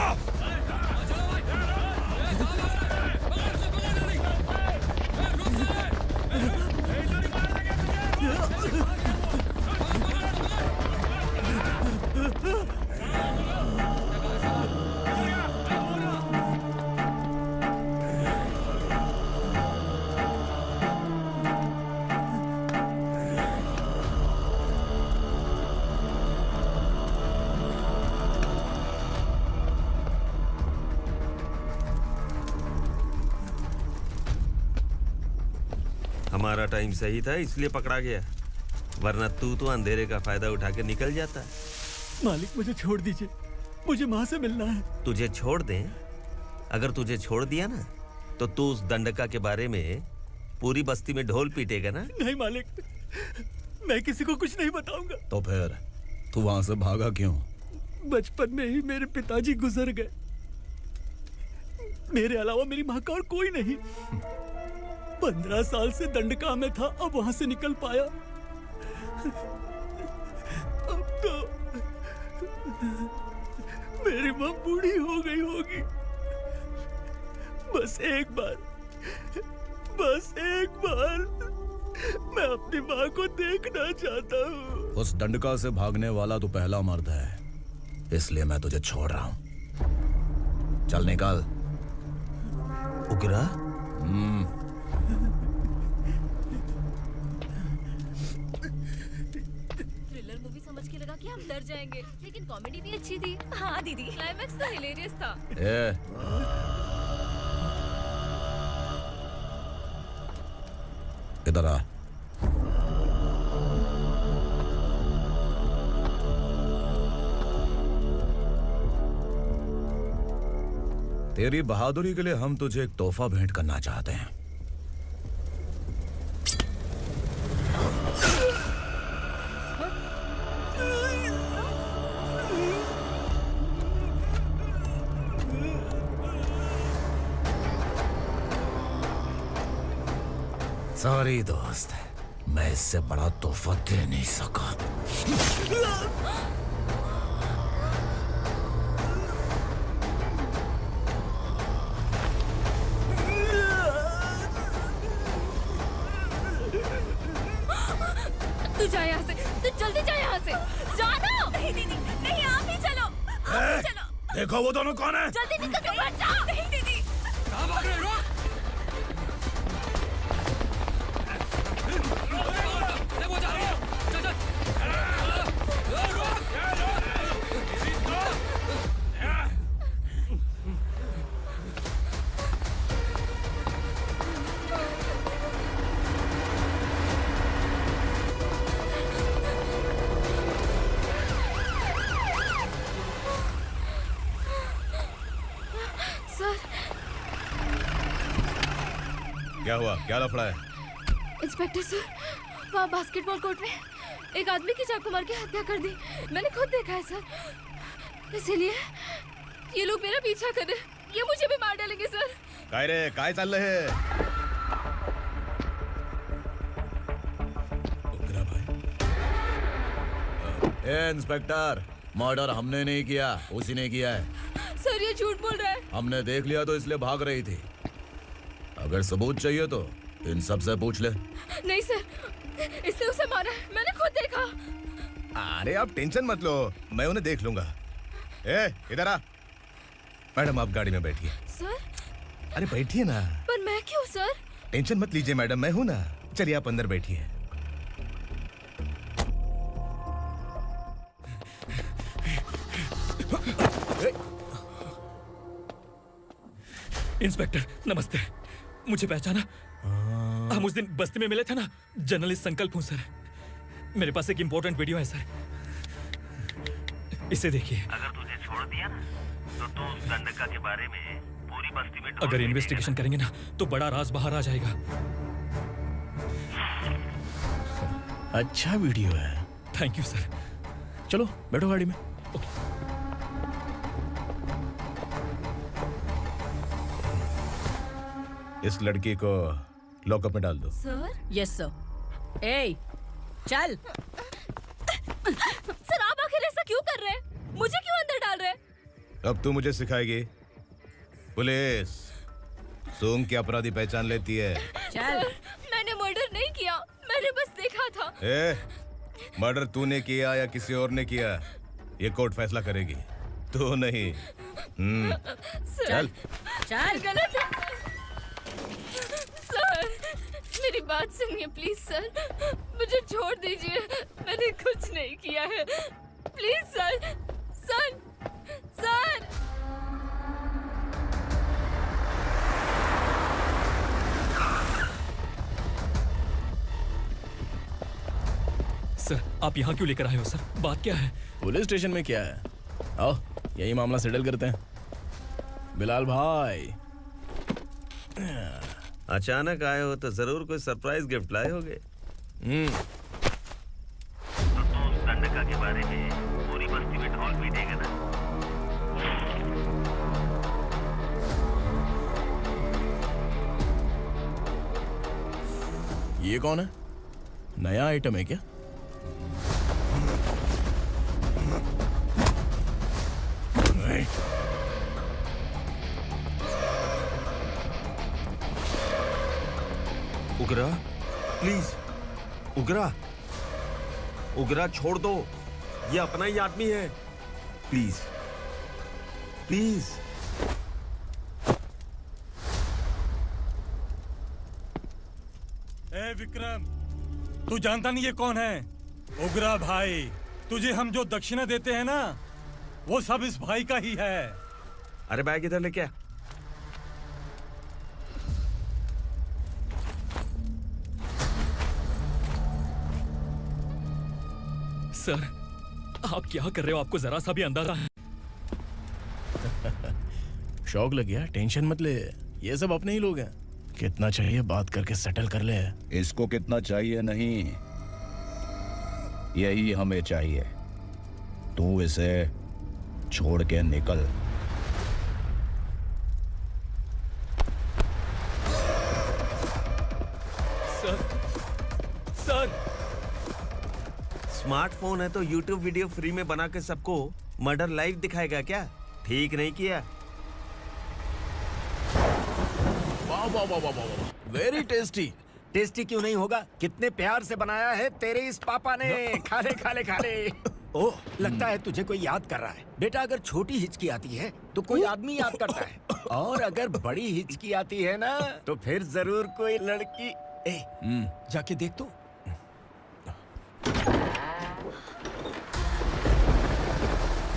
हमारा टाइम सही था इसलिए पकड़ा गया, वरना तू तो अंधेरे का फायदा उठा के निकल जाता। मालिक मुझे छोड़ दीजिए, मुझे माँ से मिलना है। तुझे छोड़ दें? अगर तुझे छोड़ दिया ना तो तू उस दंडका के बारे में पूरी बस्ती में ढोल पीटेगा ना। नहीं मालिक, मैं किसी को कुछ नहीं बताऊंगा। तो फिर तू वहां से भागा क्यों? बचपन में ही मेरे पिताजी गुजर गए, मेरे अलावा मेरी माँ का और कोई नहीं। 15 साल से दंडका में था, अब वहां से निकल पाया। अब तो मेरी माँ बूढ़ी हो गई होगी। बस एक बार मैं अपनी माँ को देखना चाहता हूँ। उस दंडका से भागने वाला तो पहला मर्द है, इसलिए मैं तुझे छोड़ रहा हूँ। चल निकल। उग्रा? समझ के लगा कि हम डर जाएंगे, लेकिन कॉमेडी भी अच्छी थी। हाँ दीदी, क्लाइमैक्स तो हिलेरियस था। इधर आ। तेरी बहादुरी के लिए हम तुझे एक तोहफा भेंट करना चाहते हैं। सॉरी दोस्त, मैं इससे बड़ा तोहफा दे नहीं सका। तू जा यहाँ से, तू जल्दी जा यहाँ से। जानो। नहीं दीदी, नहीं आप ही चलो। आप ही चलो। देखो वो दोनों कौन है? जल्दी निकल के बैठ जाओ। नहीं दीदी। कहाँ भाग रहे हो? सर, क्या हुआ? क्या लफड़ा है? इंस्पेक्टर सर, वहाँ बास्केटबॉल कोर्ट में एक आदमी की चाकू मार के हत्या कर दी। मैंने खुद देखा है सर, इसीलिए ये लोग मेरा पीछा कर रहे हैं। ये मुझे भी मार डालेंगे सर। काय रे, काय चाललंय हे? ए इंस्पेक्टर, मर्डर हमने नहीं किया, उसी ने किया है। सर ये झूठ बोल रहा है। हमने देख लिया तो इसलिए भाग रही थी। अगर सबूत चाहिए तो इन सब से पूछ ले। नहीं सर, इसने उसे मारा है, मैंने खुद देखा। अरे आप टेंशन मत लो, मैं उन्हें देख लूंगा। ए, इधर आ। मैडम आप गाड़ी में बैठिए। सर? अरे बैठिए ना। पर मैं क्यों सर? टेंशन मत लीजिए मैडम, मैं हूं ना। चलिए आप अंदर बैठिए। इंस्पेक्टर नमस्ते, मुझे पहचाना? हम उस दिन बस्ती में मिले थे ना। जर्नलिस्ट संकल्प हूँ सर। मेरे पास एक इम्पोर्टेंट वीडियो है सर, इसे देखिए। अगर तुझे छोड़ दिया ना तो तू उस गंडका के बारे में पूरी बस्ती में अगर इन्वेस्टिगेशन करेंगे ना तो बड़ा राज बाहर आ जाएगा। अच्छा वीडियो है। Thank you sir. चलो बैठो गाड़ी में। इस लड़की को लॉकअप में डाल दो। सर? Yes sir. ए, चल। सर आप आखिर ऐसा क्यों कर रहे हैं? मुझे क्यों अंदर डाल रहे हैं? अब तू मुझे सिखाएगी? पुलिस सूंघ के अपराधी पहचान लेती है। चल। मैंने मर्डर नहीं किया, मैंने बस देखा था। ए, मर्डर तूने किया या किसी और ने किया, ये कोर्ट फैसला करेगी, तू नहीं। चल। चल। गलत है सर, मेरी बात सुनिए प्लीज सर, मुझे छोड़ दीजिए, मैंने कुछ नहीं किया है। Please sir, sir, sir. Sir आप यहाँ क्यों लेकर आए हो सर? बात क्या है? पुलिस स्टेशन में क्या है? आओ यही मामला सेटल करते हैं। बिलाल भाई, अचानक आए हो तो जरूर कोई सरप्राइज गिफ्ट लाए होगे। तो तू उस गंडका के बारे में पूरी बस्ती में ढोल पीटेगा ना। ये कौन है? नया आइटम है क्या? उगरा प्लीज, उगरा, उगरा छोड़ दो, ये अपना ही आदमी है। Please please. ए विक्रम, तू जानता नहीं ये कौन है? उगरा भाई, तुझे हम जो दक्षिणा देते हैं ना, वो सब इस भाई का ही है। अरे बैग इधर लेके आ। सर, आप क्या कर रहे हो? आपको जरा सा भी अंदाजा है? शौक लग गया? टेंशन मत ले, ये सब अपने ही लोग हैं। कितना चाहिए बात करके सेटल कर ले। इसको कितना चाहिए नहीं, यही हमें चाहिए। तू इसे छोड़ के निकल। सर, स्मार्टफोन है तो YouTube वीडियो फ्री में बना के सबको मर्डर लाइव दिखाएगा क्या? ठीक नहीं किया। वाह वाह वाह वाह वाह, वेरी टेस्टी। टेस्टी क्यों नहीं होगा? कितने प्यार से बनाया है तेरे इस पापा ने। खा ले खा ले खा ले। ओह, लगता है तुझे कोई याद कर रहा है। बेटा, अगर छोटी हिचकी आती है तो कोई आदमी याद करता है, और अगर बड़ी हिचकी आती है ना तो फिर जरूर कोई लड़की। जाके देख तो।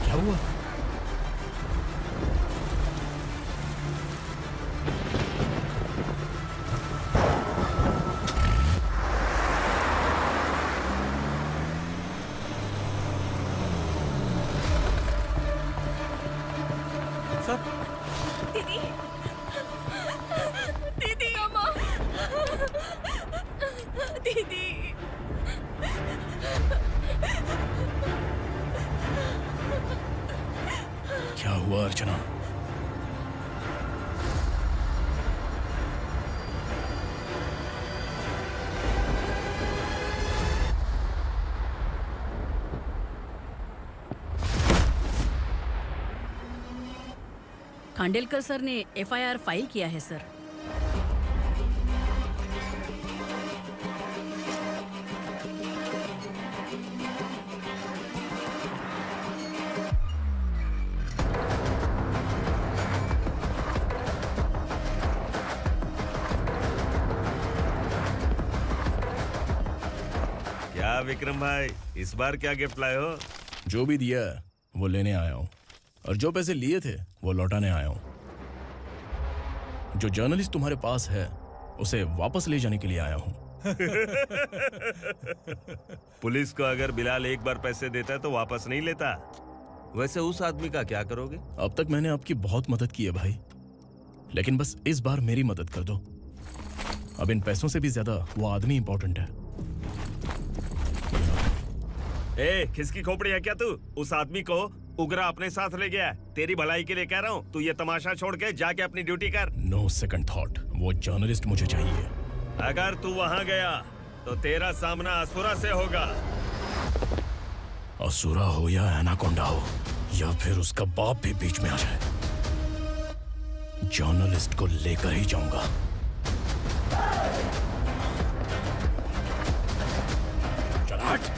क्या हुआ? दीदी, दीदी, अम्मा, दीदी। क्या हुआ अर्चना? खांडेलकर सर ने एफआईआर फाइल किया है सर। क्या विक्रम भाई, इस बार क्या गिफ्ट लाए हो? जो भी दिया है वो लेने आया हूँ, और जो पैसे लिए थे वो लौटाने आया हूँ। जो जर्नलिस्ट तुम्हारे पास है उसे वापस ले जाने के लिए आया हूँ। पुलिस को अगर बिलाल एक बार पैसे देता है तो वापस नहीं लेता। वैसे उस आदमी का क्या करोगे? अब तक मैंने आपकी बहुत मदद की है भाई, लेकिन बस इस बार मेरी मदद कर दो। अब इन पैसों से भी ज्यादा वो आदमी इंपॉर्टेंट है। ए, किसकी खोपड़ी है क्या तू? उस आदमी को उगरा अपने साथ ले गया। तेरी भलाई के लिए कह रहा हूँ, तू ये तमाशा छोड़ के जाके अपनी ड्यूटी कर। नो सेकंड थॉट, वो जर्नलिस्ट मुझे चाहिए। अगर तू वहाँ गया तो तेरा सामना असुरा से होगा। असुरा हो या एनाकोंडा हो, या फिर उसका बाप भी बीच में आ जाए, जर्नलिस्ट को लेकर ही जाऊंगा। चल हट।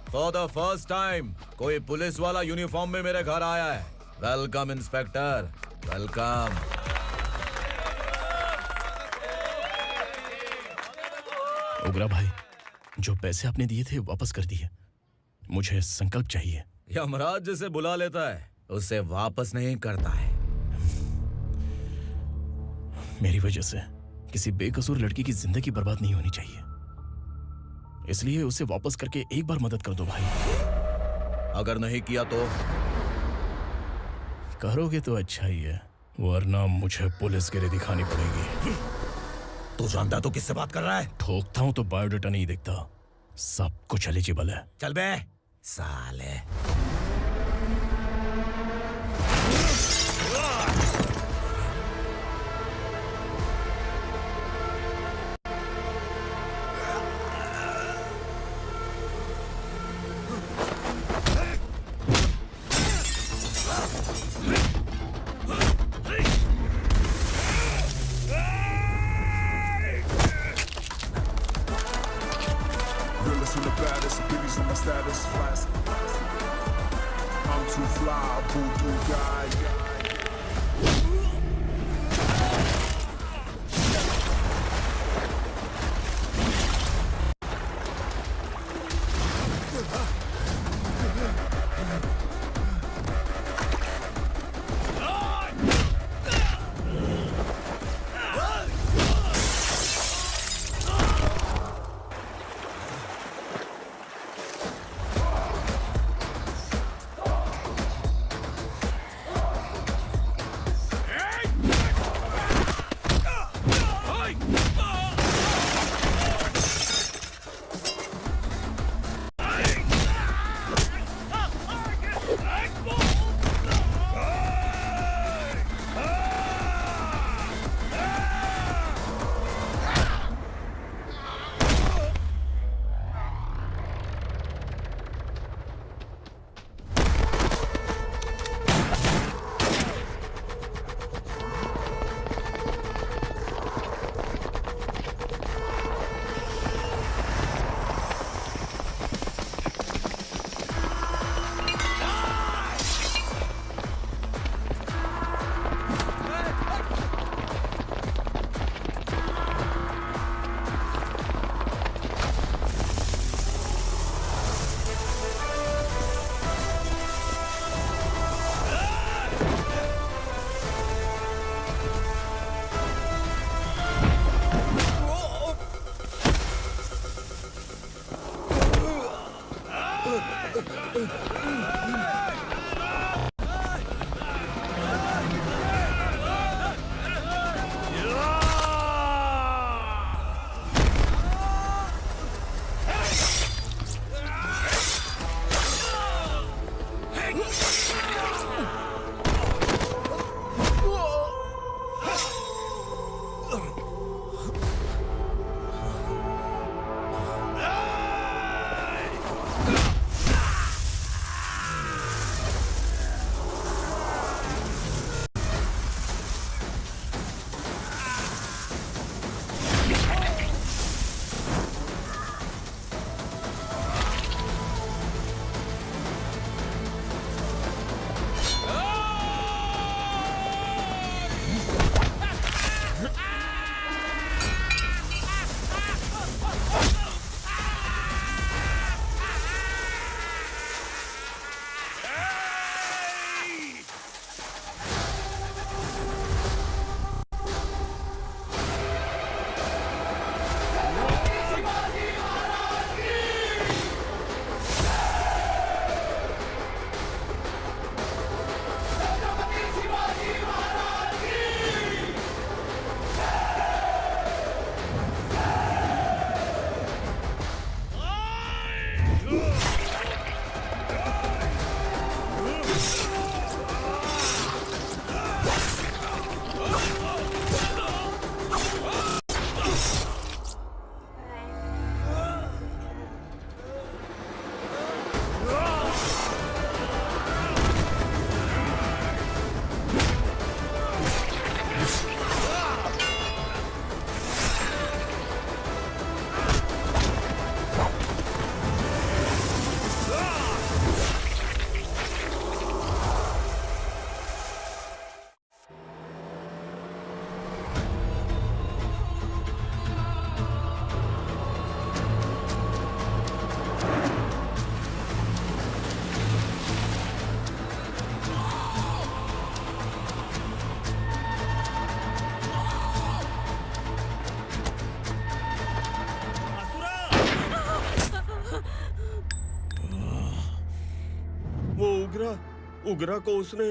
फॉर द फर्स्ट टाइम कोई पुलिस वाला यूनिफॉर्म में मेरे घर आया है। Welcome inspector, welcome. उगरा भाई, जो पैसे आपने दिए थे वापस कर दिए। मुझे संकल्प चाहिए। यमराज जिसे बुला लेता है उसे वापस नहीं करता है। मेरी वजह से किसी बेकसूर लड़की की जिंदगी बर्बाद नहीं होनी चाहिए, इसलिए उसे वापस करके एक बार मदद कर दो भाई। अगर नहीं किया तो? करोगे तो अच्छा ही है, वरना मुझे पुलिसगिरी दिखानी पड़ेगी। तू जानता तो किससे बात कर रहा है? ठोकता हूं तो बायोडाटा नहीं दिखता, सब कुछ एलिजिबल है। चल बे साले। Realest and the baddest, biggies in my status, flies. I'm too fly, voodoo guy. उगरा को उसने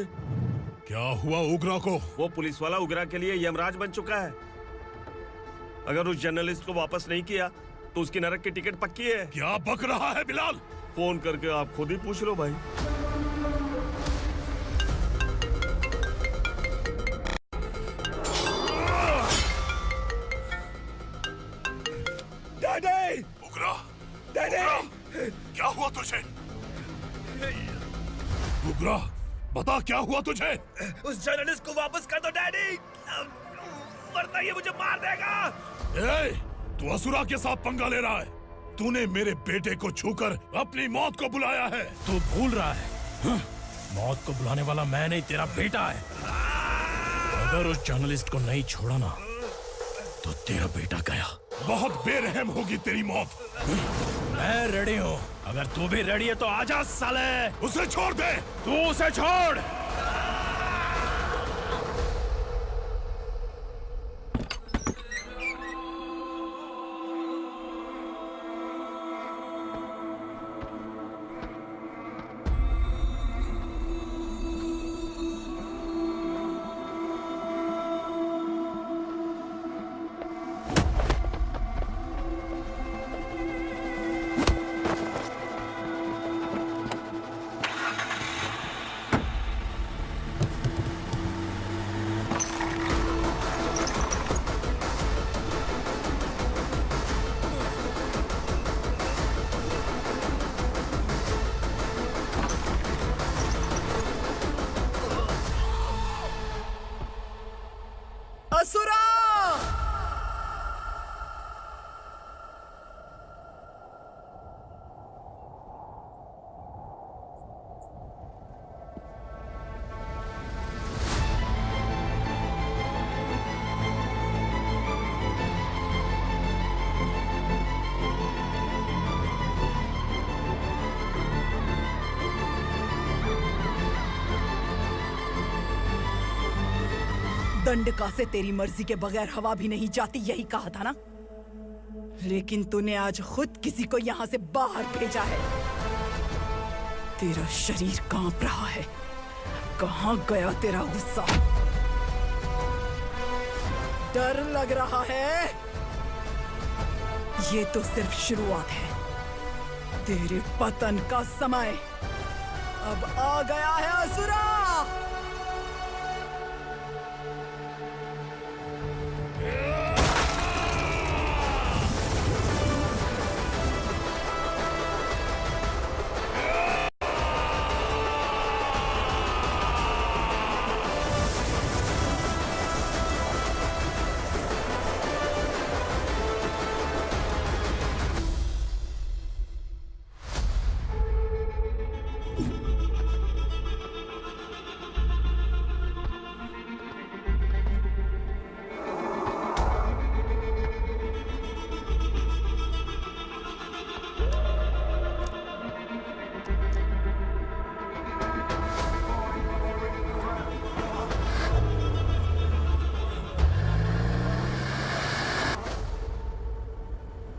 क्या हुआ उग्रा को? वो पुलिस वाला उग्रा के लिए यमराज बन चुका है। अगर उस जर्नलिस्ट को वापस नहीं किया तो उसकी नरक की टिकट पक्की है। क्या बक रहा है बिलाल? फोन करके आप खुद ही पूछ लो भाई। डैडी! उग्रा! डैडी! क्या हुआ तुझे? उग्रा, बता क्या हुआ तुझे? उस जर्नलिस्ट को वापस कर दो डैडी, वरना ये मुझे मार देगा। ए, तू असुरा के साथ पंगा ले रहा है। तूने मेरे बेटे को छूकर अपनी मौत को बुलाया है। तू भूल रहा है, मौत को बुलाने वाला मैं नहीं, तेरा बेटा है। अगर उस जर्नलिस्ट को नहीं छोड़ा ना तो तेरा बेटा गया। बहुत बेरहम होगी तेरी मौत। मैं रेडी हूँ, अगर तू भी रेडी है तो आजा साले। उसे छोड़ दे। तू उसे छोड़। असुरा! दंडका से तेरी मर्जी के बगैर हवा भी नहीं जाती, यही कहा था ना? लेकिन तूने आज खुद किसी को यहाँ से बाहर भेजा है। तेरा शरीर कांप रहा है। कहाँ गया तेरा गुस्सा? डर लग रहा है? ये तो सिर्फ शुरुआत है। तेरे पतन का समय अब आ गया है असुरा।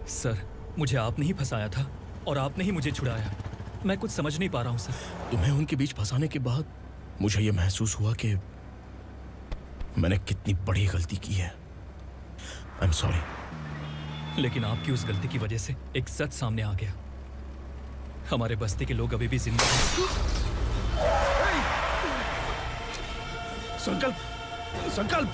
सर, मुझे आपने ही फंसाया था और आपने ही मुझे छुड़ाया। मैं कुछ समझ नहीं पा रहा हूँ सर। तुम्हें उनके बीच फंसाने के बाद मुझे यह महसूस हुआ कि मैंने कितनी बड़ी गलती की है। I am sorry. लेकिन आपकी उस गलती की वजह से एक सच सामने आ गया। हमारे बस्ती के लोग अभी भी जिंदा हैं। संकल्प, संकल्प।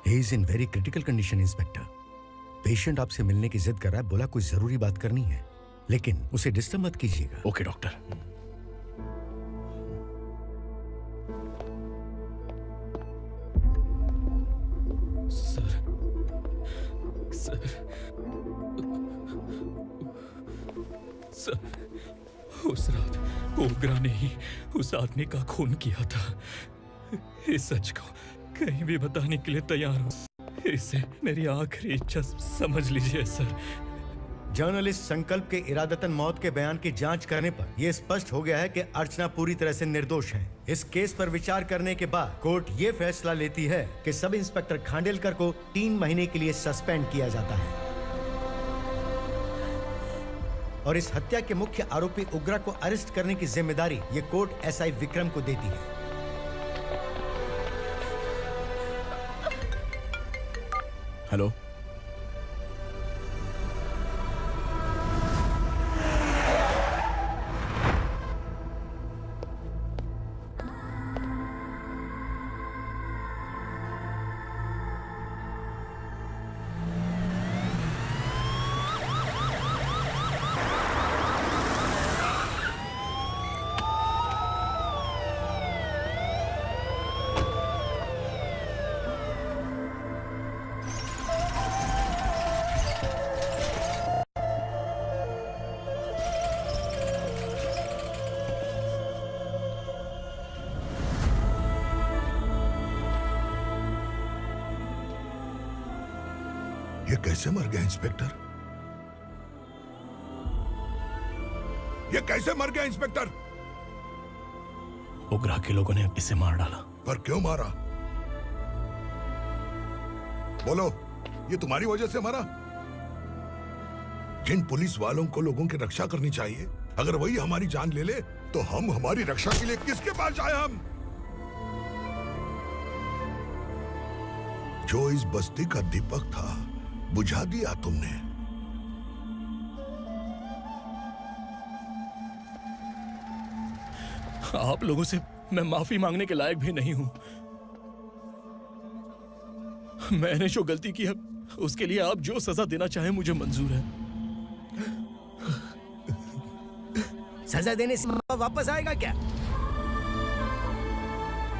He is in very critical condition, inspector. Patient आपसे मिलने की जिद कर रहा है, बोला कुछ जरूरी बात करनी है, लेकिन उसे डिस्टर्ब मत कीजिएगा। Okay doctor. Sir, sir, sir, उस रात ओग्रा ने ही उस आदमी का खून किया था। इस सच को कहीं भी बताने के लिए तैयार हूँ। इसे मेरी आखिरी इच्छा समझ लीजिए सर। जर्नलिस्ट संकल्प के इरादतन मौत के बयान की जांच करने पर यह स्पष्ट हो गया है कि अर्चना पूरी तरह से निर्दोष है। इस केस पर विचार करने के बाद कोर्ट ये फैसला लेती है कि सब इंस्पेक्टर खांडेलकर को 3 महीने के लिए सस्पेंड किया जाता है और इस हत्या के मुख्य आरोपी उग्रा को अरेस्ट करने की जिम्मेदारी ये कोर्ट एसआई विक्रम को देती है। हेलो, ये कैसे मर गया इंस्पेक्टर? ये कैसे मर गया इंस्पेक्टर? उग्रा के लोगों ने इसे मार डाला। पर क्यों मारा? बोलो, ये तुम्हारी वजह से मरा? जिन पुलिस वालों को लोगों की रक्षा करनी चाहिए, अगर वही हमारी जान ले ले तो हम हमारी रक्षा के लिए किसके पास जाए? हम जो इस बस्ती का दीपक था बुझा दिया तुमने। आप लोगों से मैं माफी मांगने के लायक भी नहीं हूं। मैंने जो गलती की है उसके लिए आप जो सजा देना चाहें मुझे मंजूर है। सजा देने से वापस आएगा क्या?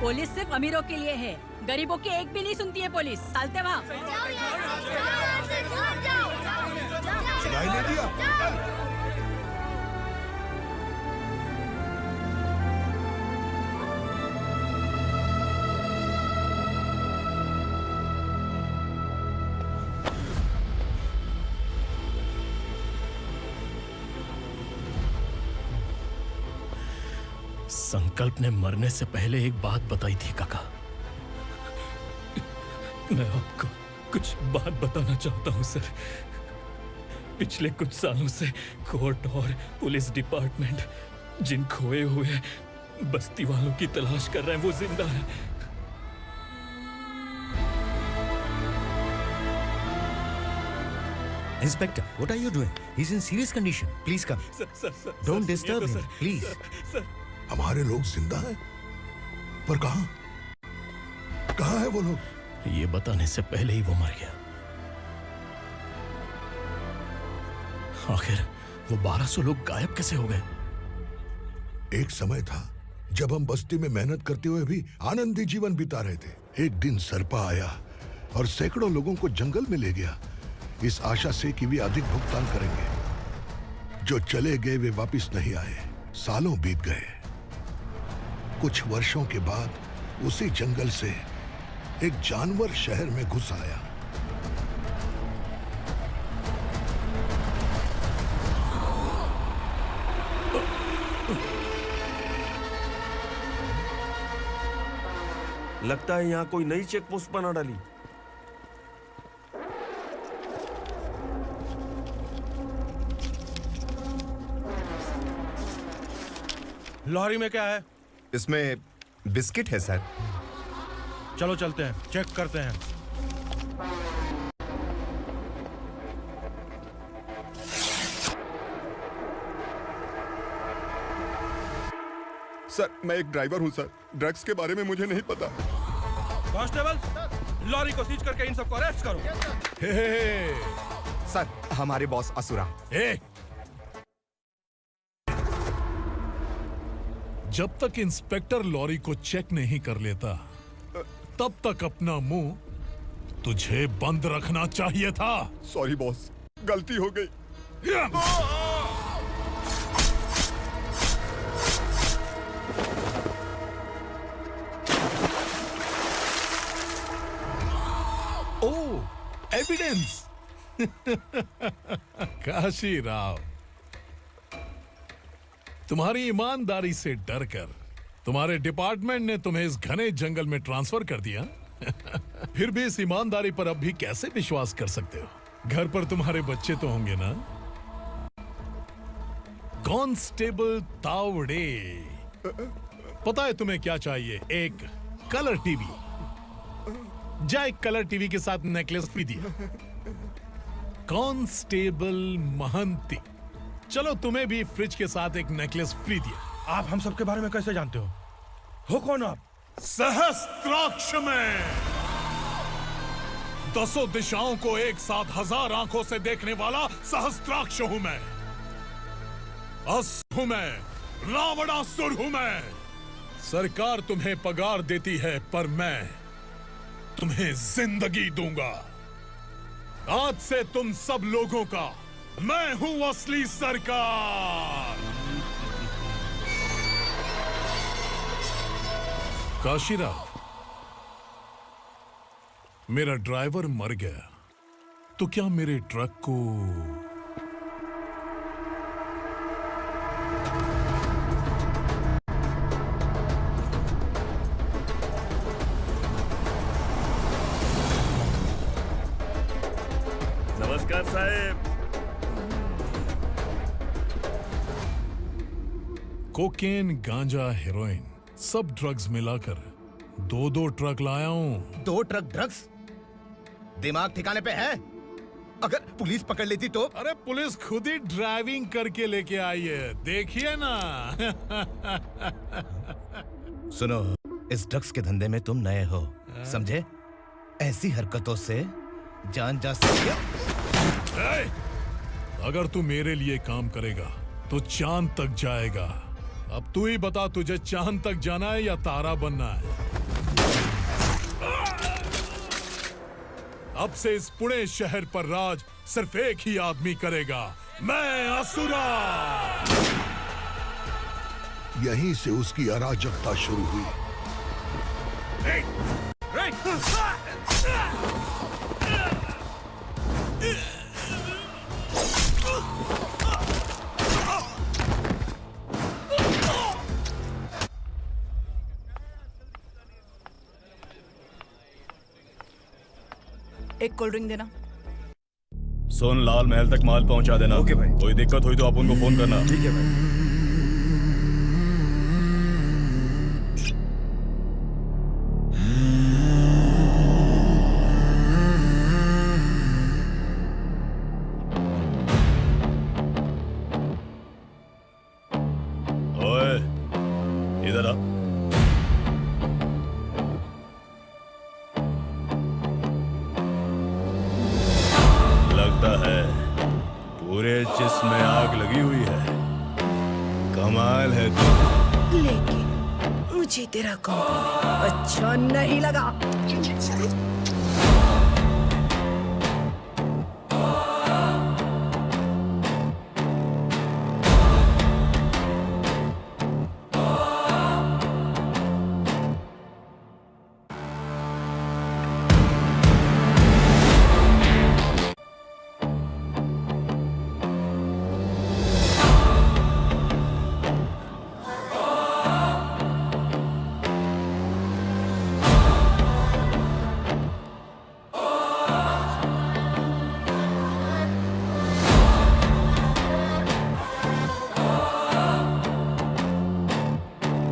पुलिस सिर्फ अमीरों के लिए है, गरीबों की एक भी नहीं सुनती है पुलिस। चलते वहाँ। सुनाई नहीं दिया? संकल्प ने मरने से पहले एक बात बताई थी काका। मैं आपको कुछ बात बताना चाहता हूं सर। पिछले कुछ सालों से कोर्ट और पुलिस डिपार्टमेंट जिन खोए हुए बस्ती वालों की तलाश कर रहे हैं वो जिंदा है। Inspector, what are you doing? He's in serious condition. Please come. Don't disturb him, please. हमारे लोग जिंदा हैं? पर कहां? कहां है वो लोग? ये बताने से पहले ही वो मर गया। आखिर वो 1200 लोग गायब कैसे हो गए? एक समय था जब हम बस्ती में मेहनत करते हुए भी आनंदी जीवन बिता रहे थे। एक दिन सरपा आया और सैकड़ों लोगों को जंगल में ले गया, इस आशा से कि वे अधिक भुगतान करेंगे। जो चले गए वे वापस नहीं आए। सालों बीत गए। कुछ वर्षों के बाद उसी जंगल से एक जानवर शहर में घुस आया। लगता है यहाँ कोई नई चेक पोस्ट बना डाली। लॉरी में क्या है? इसमें बिस्किट है सर। चलो चलते हैं, चेक करते हैं। सर, मैं एक ड्राइवर हूं सर। ड्रग्स के बारे में मुझे नहीं पता। कांस्टेबल, लॉरी को सीज करके इन सबको अरेस्ट करो। सर, हमारे बॉस असुरा। जब तक इंस्पेक्टर लॉरी को चेक नहीं कर लेता तब तक अपना मुंह तुझे बंद रखना चाहिए था। सॉरी बॉस, गलती हो गई। ऑडियंस। काशी राव, तुम्हारी ईमानदारी से डरकर तुम्हारे डिपार्टमेंट ने तुम्हें इस घने जंगल में ट्रांसफर कर दिया। फिर भी इस ईमानदारी पर अब भी कैसे विश्वास कर सकते हो? घर पर तुम्हारे बच्चे तो होंगे ना? कांस्टेबल तावड़े, पता है तुम्हें क्या चाहिए? एक कलर टीवी। जा एक कलर टीवी के साथ नेकलेस फ्री दिया। कांस्टेबल महंती, चलो तुम्हें भी फ्रिज के साथ एक नेकलेस फ्री दिया। आप हम सबके बारे में कैसे जानते हो कौन आप? सहस्त्राक्ष में 10 दिशाओं को एक साथ 1000 आंखों से देखने वाला सहस्त्राक्ष हूं मैं। असुर हूं मैं, रावणासुर हूं मैं। सरकार तुम्हें पगार देती है, पर मैं तुम्हें जिंदगी दूंगा। आज से तुम सब लोगों का मैं हूं असली सरकार। काशीराव, मेरा ड्राइवर मर गया तो क्या मेरे ट्रक को नमस्कार साहब। कोकेन, गांजा, हेरोइन, सब ड्रग्स मिलाकर 2 ट्रक लाया हूं। 2 ट्रक ड्रग्स? दिमाग ठिकाने पे है? अगर पुलिस पकड़ लेती तो? अरे पुलिस खुद ही ड्राइविंग करके लेके आई है, देखिए ना। सुनो, इस ड्रग्स के धंधे में तुम नए हो, समझे? ऐसी हरकतों से जान जा सकती है। अगर तू मेरे लिए काम करेगा तो चांद तक जाएगा। अब तू ही बता, तुझे चांद तक जाना है या तारा बनना है? अब से इस पुणे शहर पर राज सिर्फ एक ही आदमी करेगा, मैं असुरा। यहीं से उसकी अराजकता शुरू हुई। एक कोल्ड ड्रिंक देना। सोन लाल महल तक माल पहुंचा देना। ओके भाई। कोई दिक्कत हुई तो आप उनको फोन करना। ठीक है भाई। ओए, इधर आ। लगता है पूरे जिस्म में आग लगी हुई है। कमाल है तू। लेकिन मुझे तेरा कॉम्प्लीमेंट अच्छा नहीं लगा।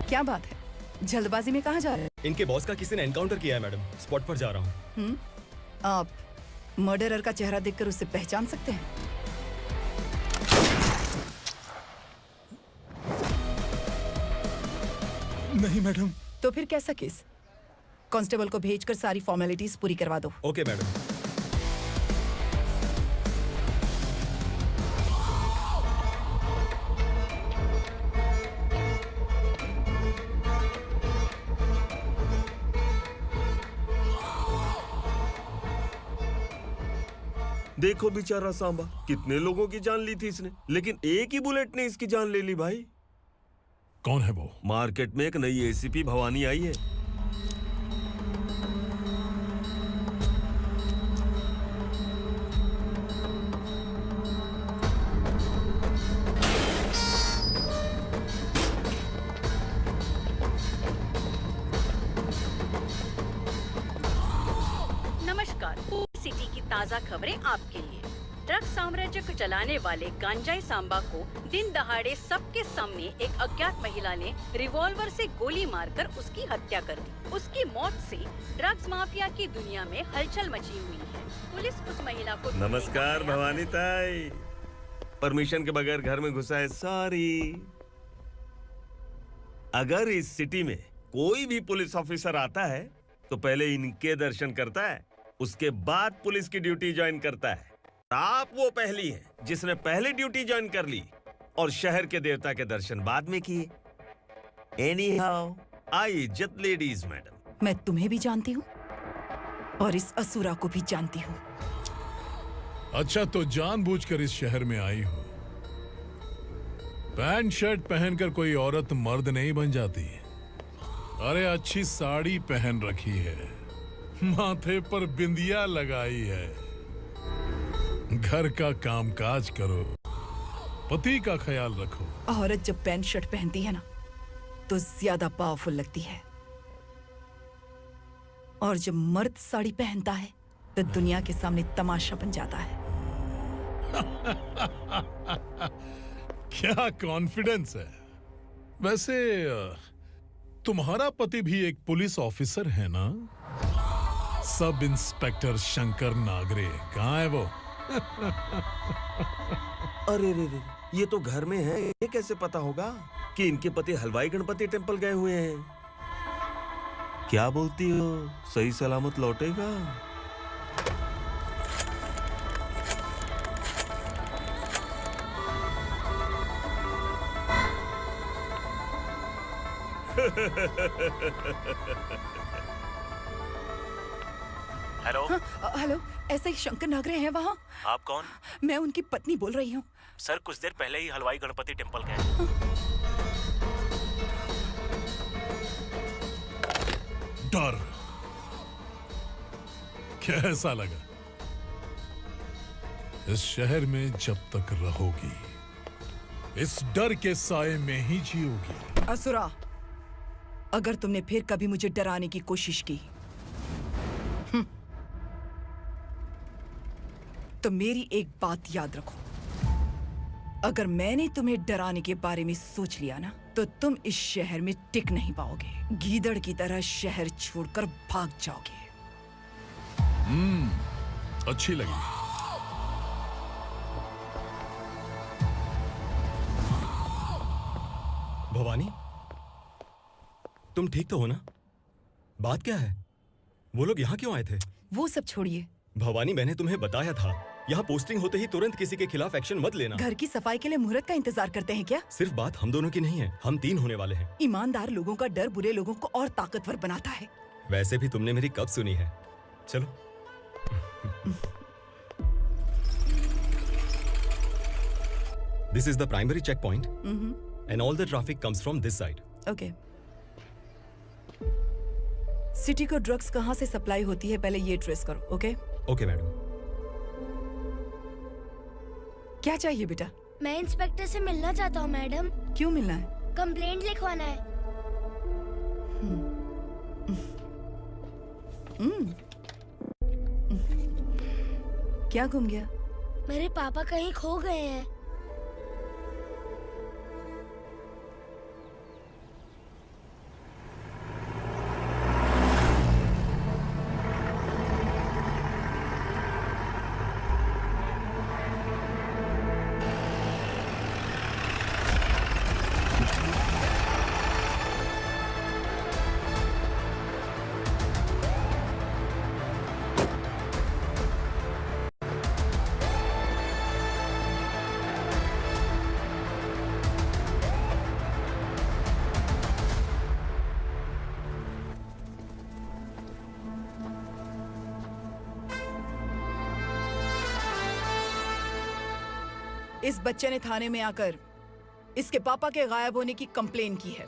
क्या बात है, जल्दबाजी में कहाँ जा रहे हैं? इनके बॉस का किसी ने एनकाउंटर किया है मैडम, स्पॉट पर जा रहा हूँ। आप मर्डरर का चेहरा देखकर उसे पहचान सकते हैं? नहीं मैडम। तो फिर कैसा केस? कांस्टेबल को भेजकर सारी फॉर्मेलिटीज पूरी करवा दो। Okay madam. देखो बेचारा सांबा, कितने लोगों की जान ली थी इसने, लेकिन एक ही बुलेट ने इसकी जान ले ली भाई। कौन है वो? मार्केट में एक नई एसीपी भवानी आई है। ताज़ा खबरें आपके लिए। ड्रग साम्राज्य को चलाने वाले गांजाई सांबा को दिन दहाड़े सबके सामने एक अज्ञात महिला ने रिवॉल्वर से गोली मारकर उसकी हत्या कर दी। उसकी मौत से ड्रग्स माफिया की दुनिया में हलचल मची हुई है। पुलिस उस महिला को नमस्कार भवानी ताई। परमिशन के बगैर घर में घुसा है, सॉरी। अगर इस सिटी में कोई भी पुलिस ऑफिसर आता है तो पहले इनके दर्शन करता है, उसके बाद पुलिस की ड्यूटी ज्वाइन करता है। आप वो पहली हैं जिसने पहले ड्यूटी ज्वाइन कर ली और शहर के देवता के दर्शन बाद में किए। एनीहाउ, आई इज्जत लेडीज मैडम। मैं तुम्हें भी जानती हूँ और इस असुरा को भी जानती हूँ। अच्छा, तो जानबूझकर इस शहर में आई हो। पैंट शर्ट पहनकर कोई औरत मर्द नहीं बन जाती। अरे अच्छी साड़ी पहन रखी है, माथे पर बिंदिया लगाई है, घर का कामकाज करो, पति का ख्याल रखो। औरत जब पैंट शर्ट पहनती है ना तो ज्यादा पावरफुल लगती है, और जब मर्द साड़ी पहनता है तो दुनिया के सामने तमाशा बन जाता है। क्या कॉन्फिडेंस है। वैसे तुम्हारा पति भी एक पुलिस ऑफिसर है ना? सब इंस्पेक्टर शंकर नागरे कहाँ है वो? अरे रे रे, ये तो घर में है। ये कैसे पता होगा कि इनके पति हलवाई गणपति टेम्पल गए हुए हैं? क्या बोलती हो, सही सलामत लौटेगा? हेलो। हेलो, ऐसे ही शंकर नागरे हैं वहाँ? आप कौन? मैं उनकी पत्नी बोल रही हूँ। सर कुछ देर पहले ही हलवाई गणपति टेम्पल गए। डर कैसा लगा? इस शहर में जब तक रहोगी इस डर के साए में ही जियोगी। असुरा, अगर तुमने फिर कभी मुझे डराने की कोशिश की तो मेरी एक बात याद रखो, अगर मैंने तुम्हें डराने के बारे में सोच लिया ना तो तुम इस शहर में टिक नहीं पाओगे। गीदड़ की तरह शहर छोड़कर भाग जाओगे। अच्छी लगी। भवानी, तुम ठीक तो हो ना? बात क्या है? वो लोग यहाँ क्यों आए थे? वो सब छोड़िए भवानी, मैंने तुम्हें बताया था यहाँ पोस्टिंग होते ही तुरंत किसी के खिलाफ एक्शन मत लेना। घर की सफाई के लिए मुहूर्त का इंतजार करते हैं क्या? सिर्फ बात हम दोनों की नहीं है, हम 3 होने वाले हैं। ईमानदार लोगों का डर बुरे लोगों को और ताकतवर बनाता है। वैसे भी तुमने मेरी कब सुनी है। चलो। This is the primary checkpoint, and all the traffic comes from this side. Okay. City को ड्रग्स कहाँ से सप्लाई होती है पहले ये ट्रेस करो। ओके? Okay madam. क्या चाहिए बेटा? मैं इंस्पेक्टर से मिलना चाहता हूँ मैडम। क्यों मिलना है? कंप्लेंट लिखवाना है। क्या घूम गया? मेरे पापा कहीं खो गए हैं। इस बच्चे ने थाने में आकर इसके पापा के गायब होने की कंप्लेन की है।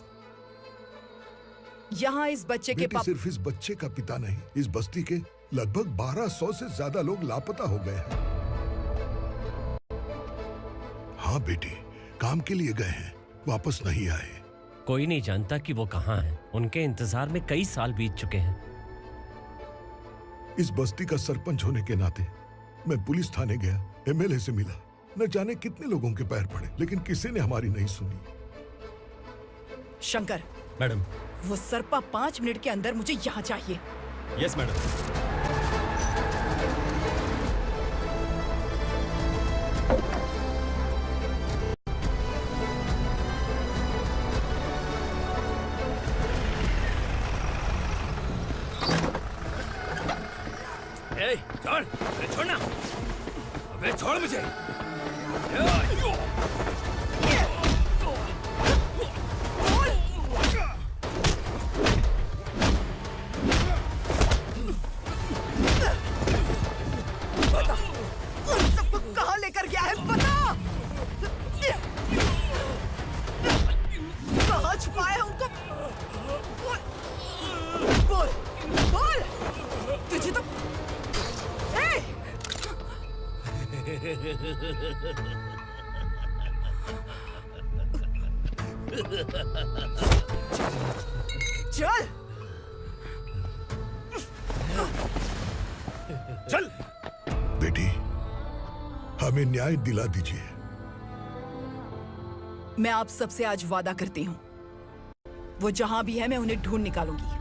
यहाँ इस बच्चे के बेटी, सिर्फ इस बच्चे का पिता नहीं, इस बस्ती के लगभग 1200 से ज्यादा लोग लापता हो गए हैं। हाँ बेटी, काम के लिए गए हैं, वापस नहीं आए। कोई नहीं जानता कि वो कहाँ हैं। उनके इंतजार में कई साल बीत चुके हैं। इस बस्ती का सरपंच होने के नाते मैं पुलिस थाने गया, एमएलए से मिला, न जाने कितने लोगों के पैर पड़े, लेकिन किसी ने हमारी नहीं सुनी। शंकर, मैडम। वो सरपा 5 मिनट के अंदर मुझे यहाँ चाहिए। Yes madam. छोड़, छोड़ना, अबे छोड़ मुझे। बता, उन सबको कहाँ लेकर गया है, बता। कहाँ छुपाया है उनको? बोल, बोल। तुझे तो चल चल बेटी, हमें न्याय दिला दीजिए। मैं आप सबसे आज वादा करती हूँ, वो जहां भी है मैं उन्हें ढूंढ निकालूंगी।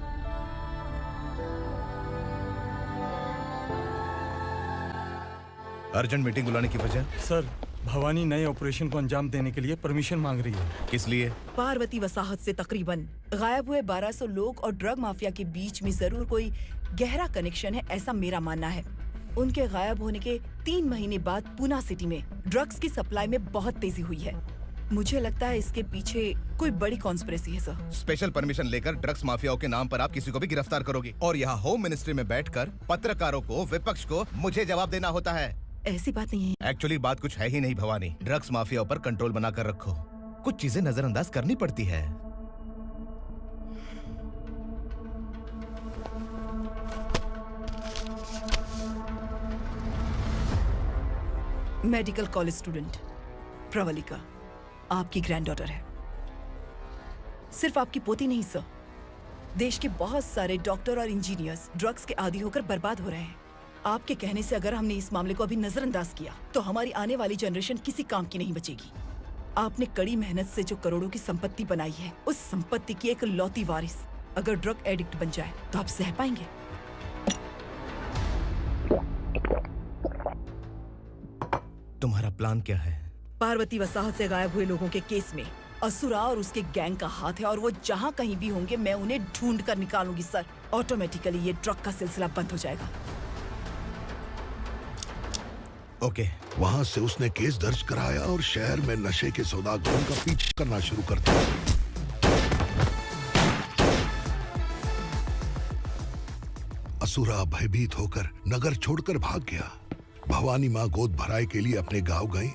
अर्जेंट मीटिंग बुलाने की वजह? सर, भवानी नए ऑपरेशन को अंजाम देने के लिए परमिशन मांग रही है। किस लिए? पार्वती वसाहत से तकरीबन गायब हुए 1200 लोग और ड्रग माफिया के बीच में जरूर कोई गहरा कनेक्शन है, ऐसा मेरा मानना है। उनके गायब होने के 3 महीने बाद पूना सिटी में ड्रग्स की सप्लाई में बहुत तेजी हुई है। मुझे लगता है इसके पीछे कोई बड़ी कॉन्स्पिरेसी है सर। स्पेशल परमिशन लेकर ड्रग्स माफियाओं के नाम पर आप किसी को भी गिरफ्तार करोगे और यहाँ होम मिनिस्ट्री में बैठकर पत्रकारों को, विपक्ष को मुझे जवाब देना होता है। ऐसी बात नहीं है। एक्चुअली बात कुछ है ही नहीं भवानी। ड्रग्स माफियाओं पर कंट्रोल बनाकर रखो, कुछ चीजें नजरअंदाज करनी पड़ती है। मेडिकल कॉलेज स्टूडेंट प्रवलिका आपकी ग्रैंडडॉटर है। सिर्फ आपकी पोती नहीं सर, देश के बहुत सारे डॉक्टर और इंजीनियर्स ड्रग्स के आदी होकर बर्बाद हो रहे हैं। आपके कहने से अगर हमने इस मामले को अभी नजरअंदाज किया तो हमारी आने वाली जनरेशन किसी काम की नहीं बचेगी। आपने कड़ी मेहनत से जो करोड़ों की संपत्ति बनाई है, उस संपत्ति की एक लौती वारिस अगर ड्रग एडिक्ट बन जाए तो आप सह पाएंगे? तुम्हारा प्लान क्या है? पार्वती वसाहत से गायब हुए लोगों के केस में असुरा और उसके गैंग का हाथ है और वो जहाँ कहीं भी होंगे मैं उन्हें ढूंढ कर निकालूंगी सर। ऑटोमेटिकली ये ड्रग का सिलसिला बंद हो जाएगा। ओके। वहाँ से उसने केस दर्ज कराया और शहर में नशे के सौदागरों का पीछा करना शुरू कर दिया। असुरा भयभीत होकर नगर छोड़कर भाग गया। भवानी माँ गोद भराई के लिए अपने गांव गई,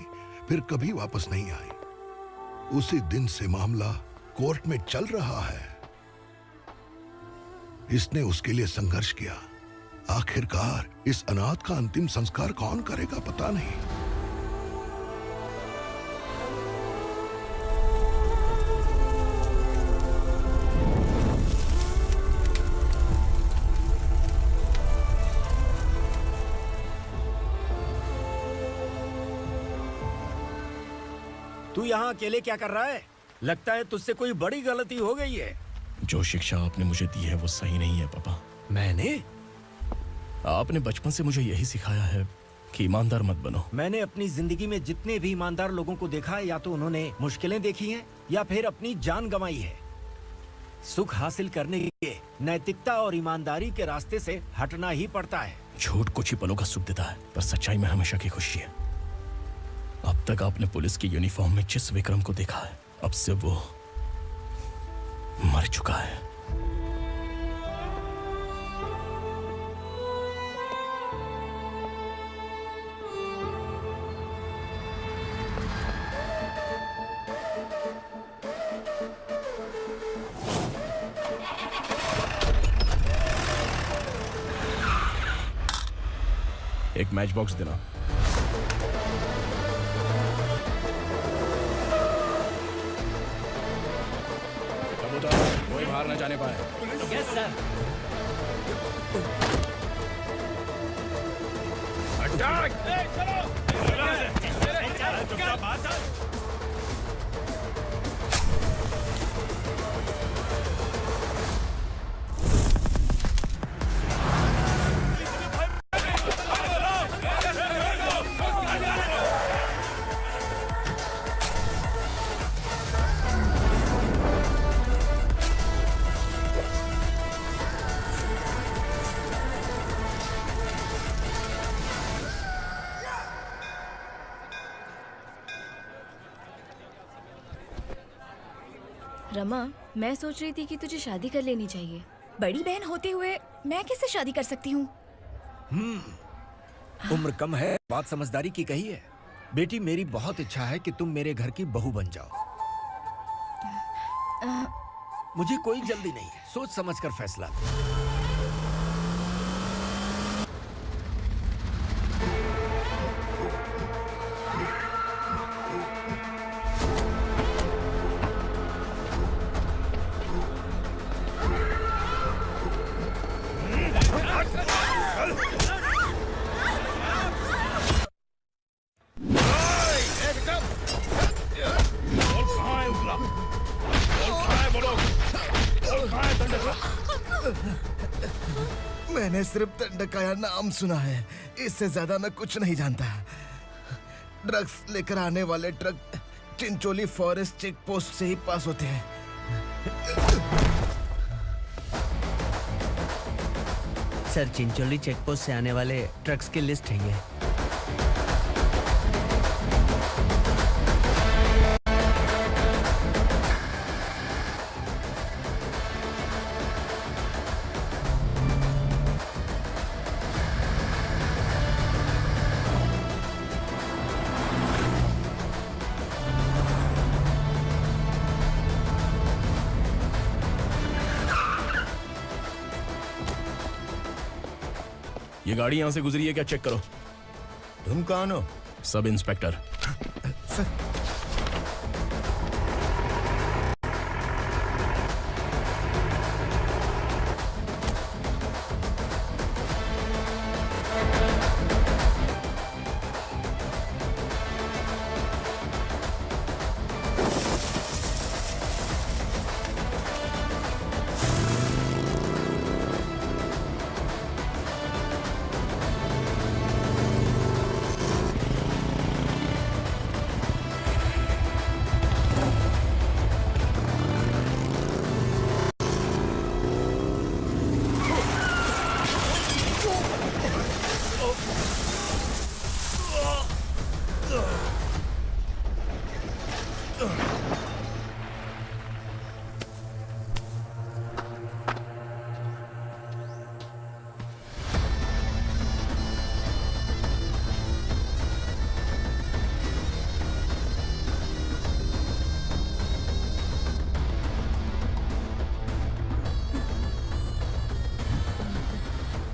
फिर कभी वापस नहीं आई। उसी दिन से मामला कोर्ट में चल रहा है। इसने उसके लिए संघर्ष किया। आखिरकार इस अनाथ का अंतिम संस्कार कौन करेगा पता नहीं। तू यहाँ अकेले क्या कर रहा है? लगता है तुझसे कोई बड़ी गलती हो गई है। जो शिक्षा आपने मुझे दी है वो सही नहीं है पापा। मैंने? आपने बचपन से मुझे यही सिखाया है कि ईमानदार मत बनो। मैंने अपनी जिंदगी में जितने भी ईमानदार लोगों को देखा है, या तो उन्होंने मुश्किलें देखी हैं या फिर अपनी जान गंवाई है। सुख हासिल करने के लिए नैतिकता और ईमानदारी के रास्ते से हटना ही पड़ता है। झूठ कुछ ही पलों का सुख देता है, पर सच्चाई में हमेशा की खुशी है। अब तक आपने पुलिस की यूनिफॉर्म में जिस विक्रम को देखा है, अब से वो मर चुका है। एक मैच बॉक्स देना। कोई बाहर न जाने पाए। Yes sir. हट। रमा, मैं सोच रही थी कि तुझे शादी कर लेनी चाहिए। बड़ी बहन होते हुए मैं कैसे शादी कर सकती हूँ? उम्र कम है, बात समझदारी की कही है। बेटी, मेरी बहुत इच्छा है कि तुम मेरे घर की बहू बन जाओ। मुझे कोई जल्दी नहीं है, सोच समझकर फैसला। मैंने सिर्फ दंडकाया नाम सुना है, इससे ज्यादा मैं कुछ नहीं जानता। ड्रग्स लेकर आने वाले truck Chincholi forest check post से ही पास होते हैं। सर, चिंचोली चेक पोस्ट से आने वाले ट्रक्स की लिस्ट है ये। ये गाड़ी यहाँ से गुजरी है क्या, चेक करो। तुम कौन हो? Sub inspector.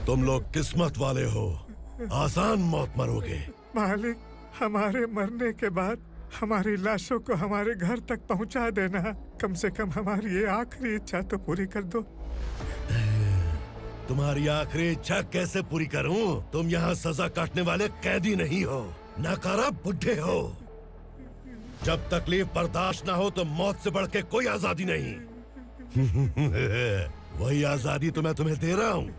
तुम लोग किस्मत वाले हो, आसान मौत मरोगे। मालिक, हमारे मरने के बाद हमारी लाशों को हमारे घर तक पहुंचा देना। कम से कम हमारी ये आखिरी इच्छा तो पूरी कर दो। तुम्हारी आखिरी इच्छा कैसे पूरी करूं? तुम यहाँ सजा काटने वाले कैदी नहीं हो, नाकारा बुड्ढे हो। जब तकलीफ बर्दाश्त ना हो तो मौत से बढ़ के कोई आजादी नहीं। वही आजादी तो मैं तुम्हें दे रहा हूँ।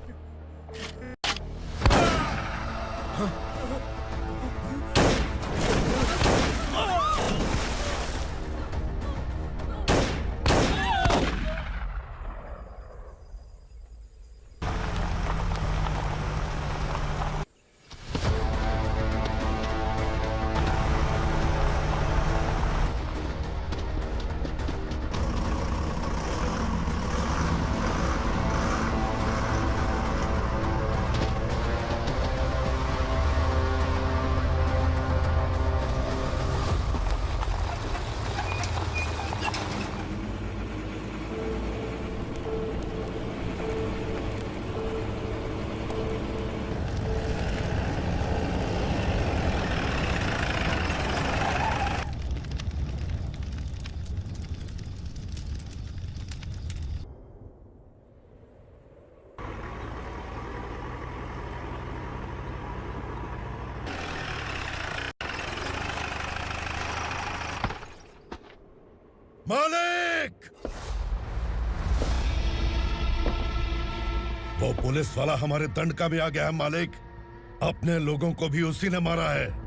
मालिक! वो पुलिस वाला हमारे दंड का भी आ गया है मालिक। अपने लोगों को भी उसी ने मारा है।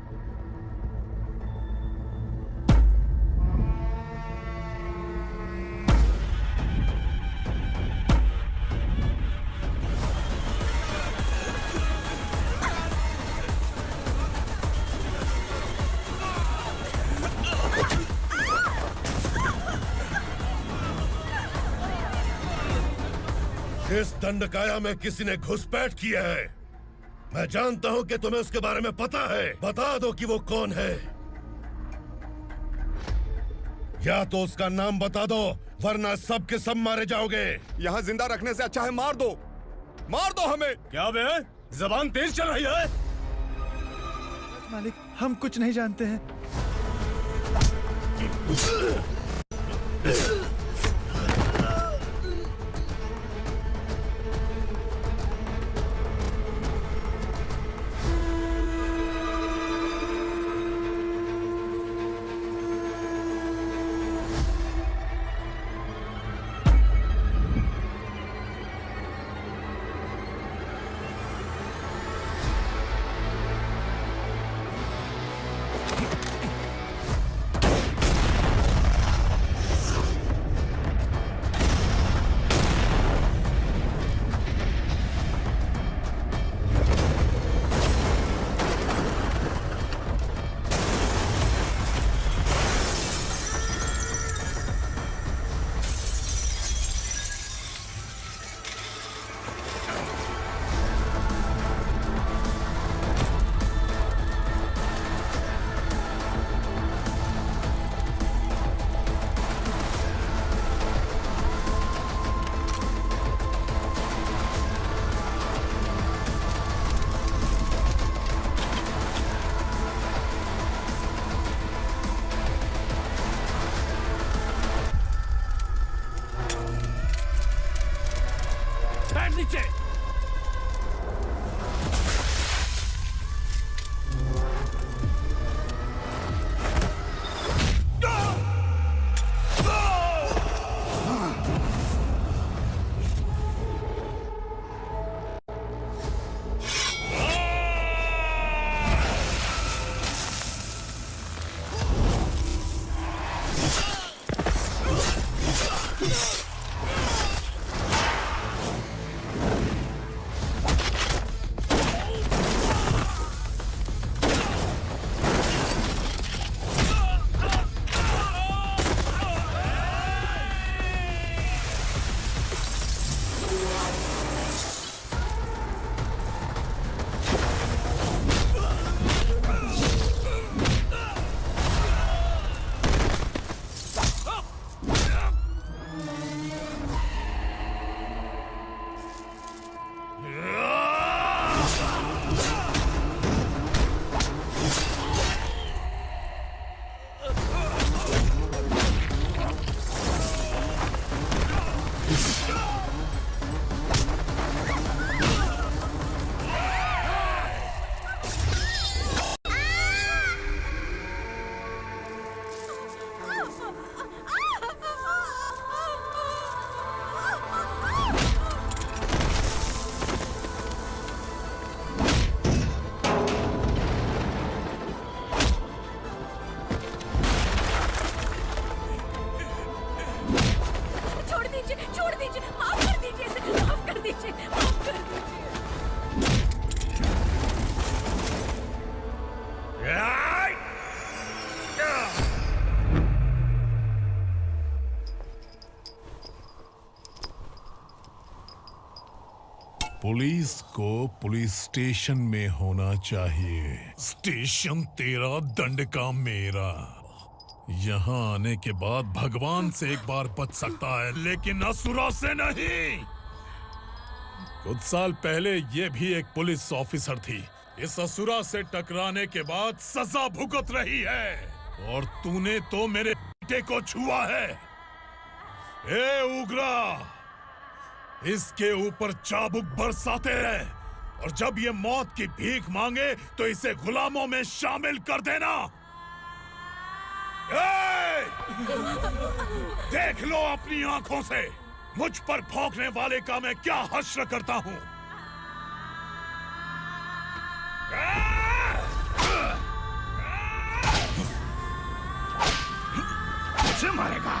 इस दंडकाया में किसी ने घुसपैठ किया है। मैं जानता हूं कि तुम्हें उसके बारे में पता है। बता दो कि वो कौन है, या तो उसका नाम बता दो, वरना सब के सब मारे जाओगे। यहाँ जिंदा रखने से अच्छा है मार दो हमें। क्या बे? जबान तेज चल रही है। मालिक, हम कुछ नहीं जानते हैं। नीचे। पुलिस को पुलिस स्टेशन में होना चाहिए। स्टेशन तेरा, दंड का मेरा। यहाँ आने के बाद भगवान से एक बार बच सकता है, लेकिन असुरा से नहीं। कुछ साल पहले ये भी एक पुलिस ऑफिसर थी। इस असुरा से टकराने के बाद सजा भुगत रही है, और तूने तो मेरे बेटे को छुआ है। ए उग्रा, इसके ऊपर चाबुक बरसाते रहे, और जब ये मौत की भीख मांगे तो इसे गुलामों में शामिल कर देना। देख लो अपनी आंखों से मुझ पर भौंकने वाले का मैं क्या हश्र करता हूं। मुझे मारेगा।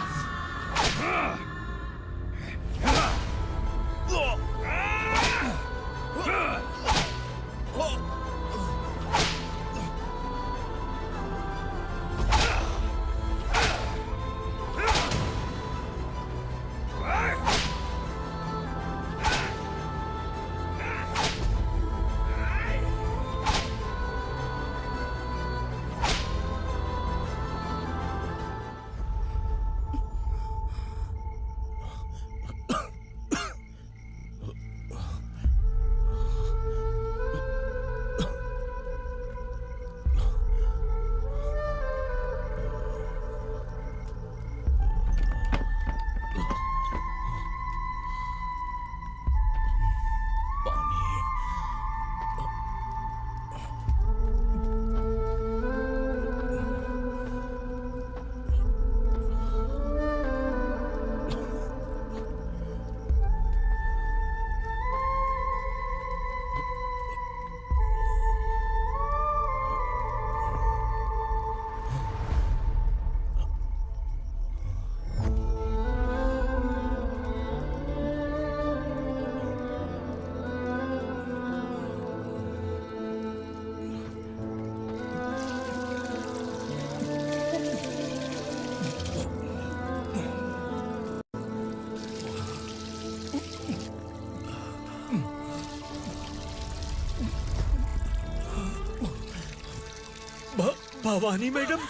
भवानी मैडम,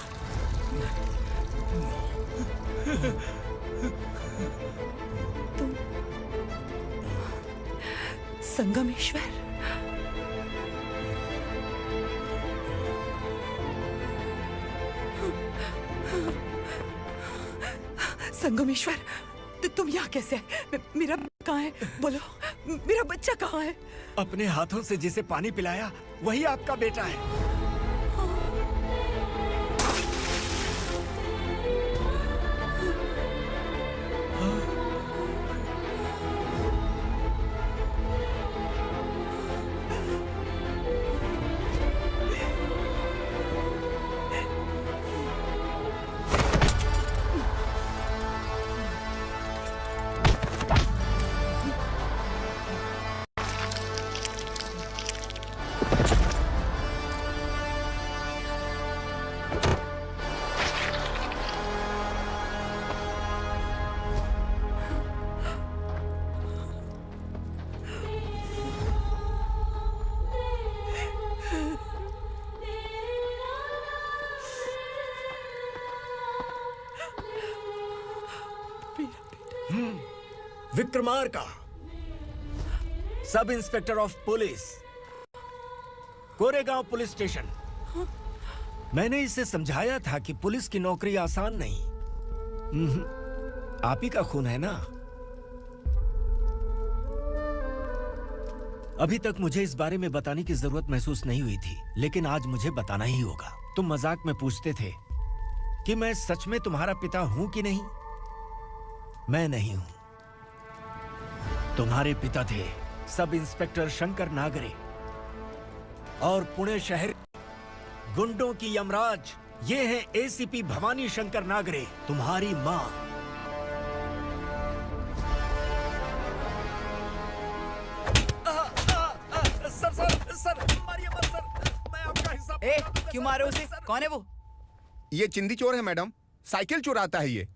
तुम संगमेश्वर? संगमेश्वर, तुम यहाँ कैसे आए? मेरा कहाँ है? बोलो, मेरा बच्चा कहाँ है? अपने हाथों से जिसे पानी पिलाया वही आपका बेटा है। Vikramarka, sub inspector of police, Koregaon police station. मैंने इसे समझाया था कि पुलिस की नौकरी आसान नहीं। आप ही का खून है ना। अभी तक मुझे इस बारे में बताने की जरूरत महसूस नहीं हुई थी, लेकिन आज मुझे बताना ही होगा। तुम मजाक में पूछते थे कि मैं सच में तुम्हारा पिता हूं कि नहीं। मैं नहीं हूं। तुम्हारे पिता थे सब इंस्पेक्टर शंकर नागरे, और पुणे शहर गुंडों की यमराज ये है एसीपी भवानी शंकर नागरे, तुम्हारी मां। सर, मारिए मत सर, मैं आपका हिस्सा। क्यों मारे उसे? कौन है वो? ये चिंदी चोर है मैडम, साइकिल चुराता है ये।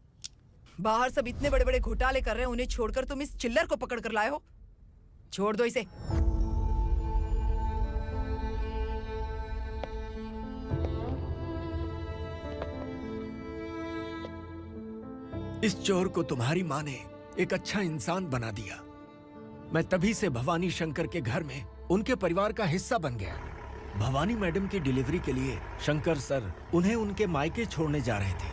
बाहर सब इतने बड़े बड़े घोटाले कर रहे हैं, उन्हें छोड़कर तुम इस चिल्लर को पकड़ कर लाए हो। छोड़ दो इसे। इस चोर को तुम्हारी मां ने एक अच्छा इंसान बना दिया। मैं तभी से भवानी शंकर के घर में उनके परिवार का हिस्सा बन गया। भवानी मैडम की डिलीवरी के लिए शंकर सर उन्हें उनके मायके छोड़ने जा रहे थे।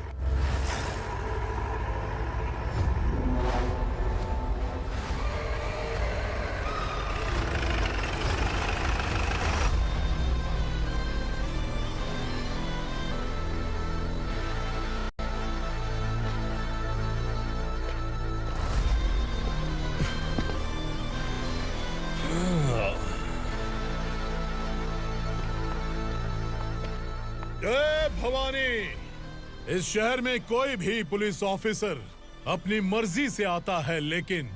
भवानी, इस शहर में कोई भी पुलिस ऑफिसर अपनी मर्जी से आता है, लेकिन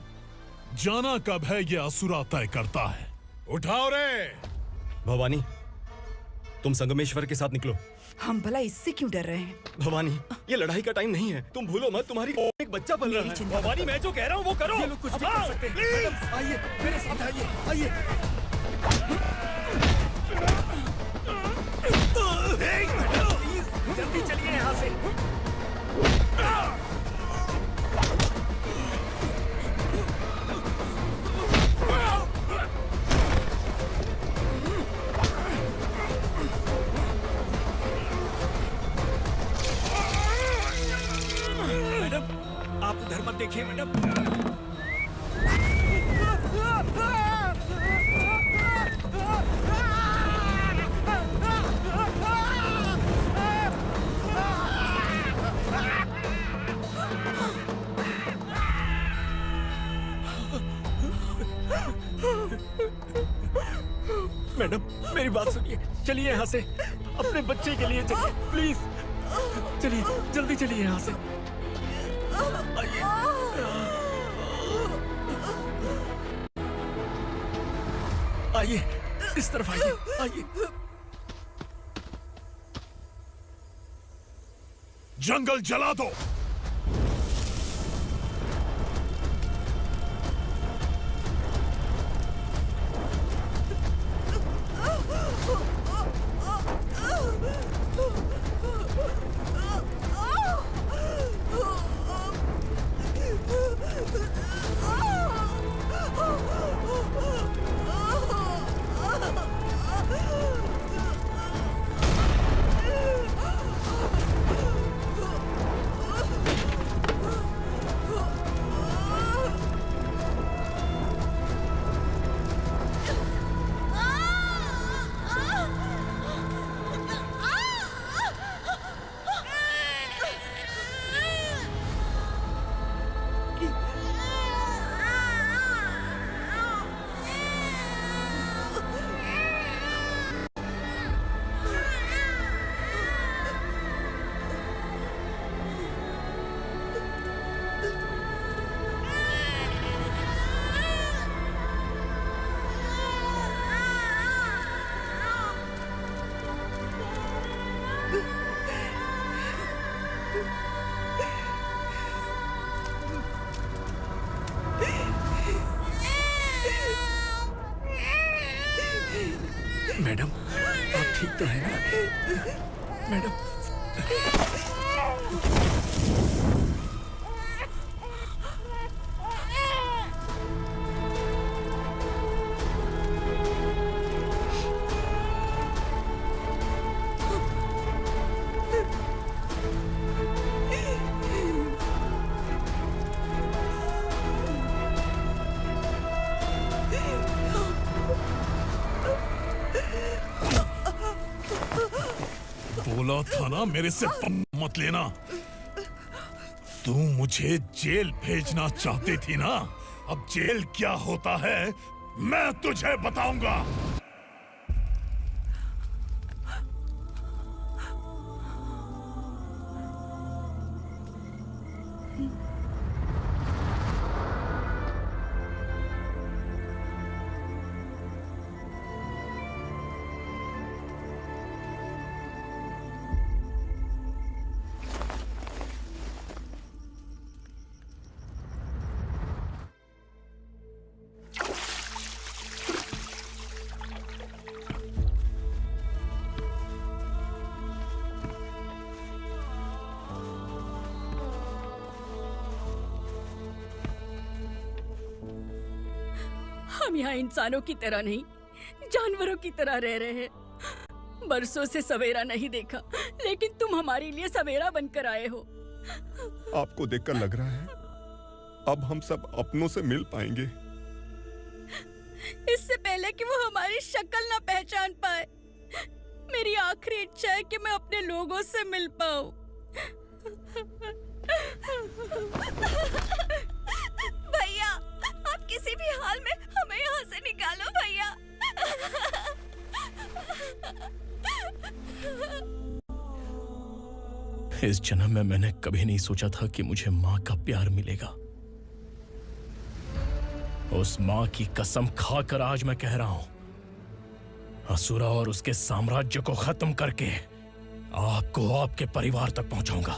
जाना कब है ये असुरा तय करता है। उठाओ रे। भवानी, तुम संगमेश्वर के साथ निकलो। हम भला इससे क्यों डर रहे हैं? भवानी, ये लड़ाई का टाइम नहीं है। तुम भूलो मत, तुम्हारी एक बच्चा पल रहा है। भवानी, मैं जो कह रहा हूँ वो करो। ये लोग कुछ भी कर सकते हैं। मैडम, आइए मेरे साथ आइए, आइए। जल्दी चलिए यहाँ से। मैडम, आप उधर मत देखिए मैडम। मैडम, मेरी बात सुनिए, चलिए यहाँ से। अपने बच्चे के लिए चलिए, प्लीज। चलिए, जल्दी चलिए यहाँ से। आइए, इस तरफ आइए, आइए। जंगल जला दो। मैडम, आप ठीक तो हैं ना? मैडम, बोला था ना मेरे से पंगा मत लेना। तू मुझे जेल भेजना चाहती थी ना, अब जेल क्या होता है मैं तुझे बताऊंगा। हम यहाँ इंसानों की तरह नहीं, जानवरों की तरह रह रहे हैं। बरसों से सवेरा नहीं देखा, लेकिन तुम हमारे लिए सवेरा बनकर आए हो। आपको देखकर लग रहा है अब हम सब अपनों से मिल पाएंगे। इससे पहले कि वो हमारी शक्ल ना पहचान पाए, मेरी आखिरी इच्छा है कि मैं अपने लोगों से मिल पाऊं। भैया, आप किसी भी हाल में हमें यहाँ से निकालो भैया। इस जन्म में मैंने कभी नहीं सोचा था कि मुझे माँ का प्यार मिलेगा। उस माँ की कसम खाकर आज मैं कह रहा हूं, असुरा और उसके साम्राज्य को खत्म करके आपको आपके परिवार तक पहुंचाऊंगा।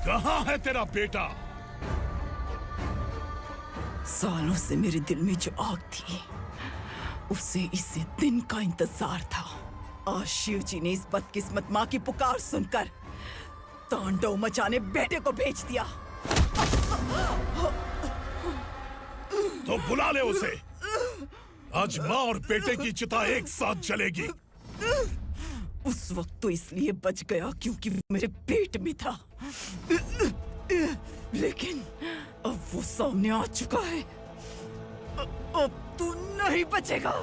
कहाँ है तेरा बेटा? सालों से मेरे दिल में जो आग थी, उसे इसी दिन का इंतजार था। आज शिव जी ने इस बदकिस्मत माँ की पुकार सुनकर तांडव मचाने बेटे को भेज दिया। तो बुला ले उसे। आज माँ और बेटे की चिता एक साथ जलेगी। उस वक्त तो इसलिए बच गया क्योंकि वो मेरे पेट में था, लेकिन अब वो सामने आ चुका है। अब तू नहीं बचेगा।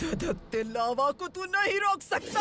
धधकते लावा को तू नहीं रोक सकता।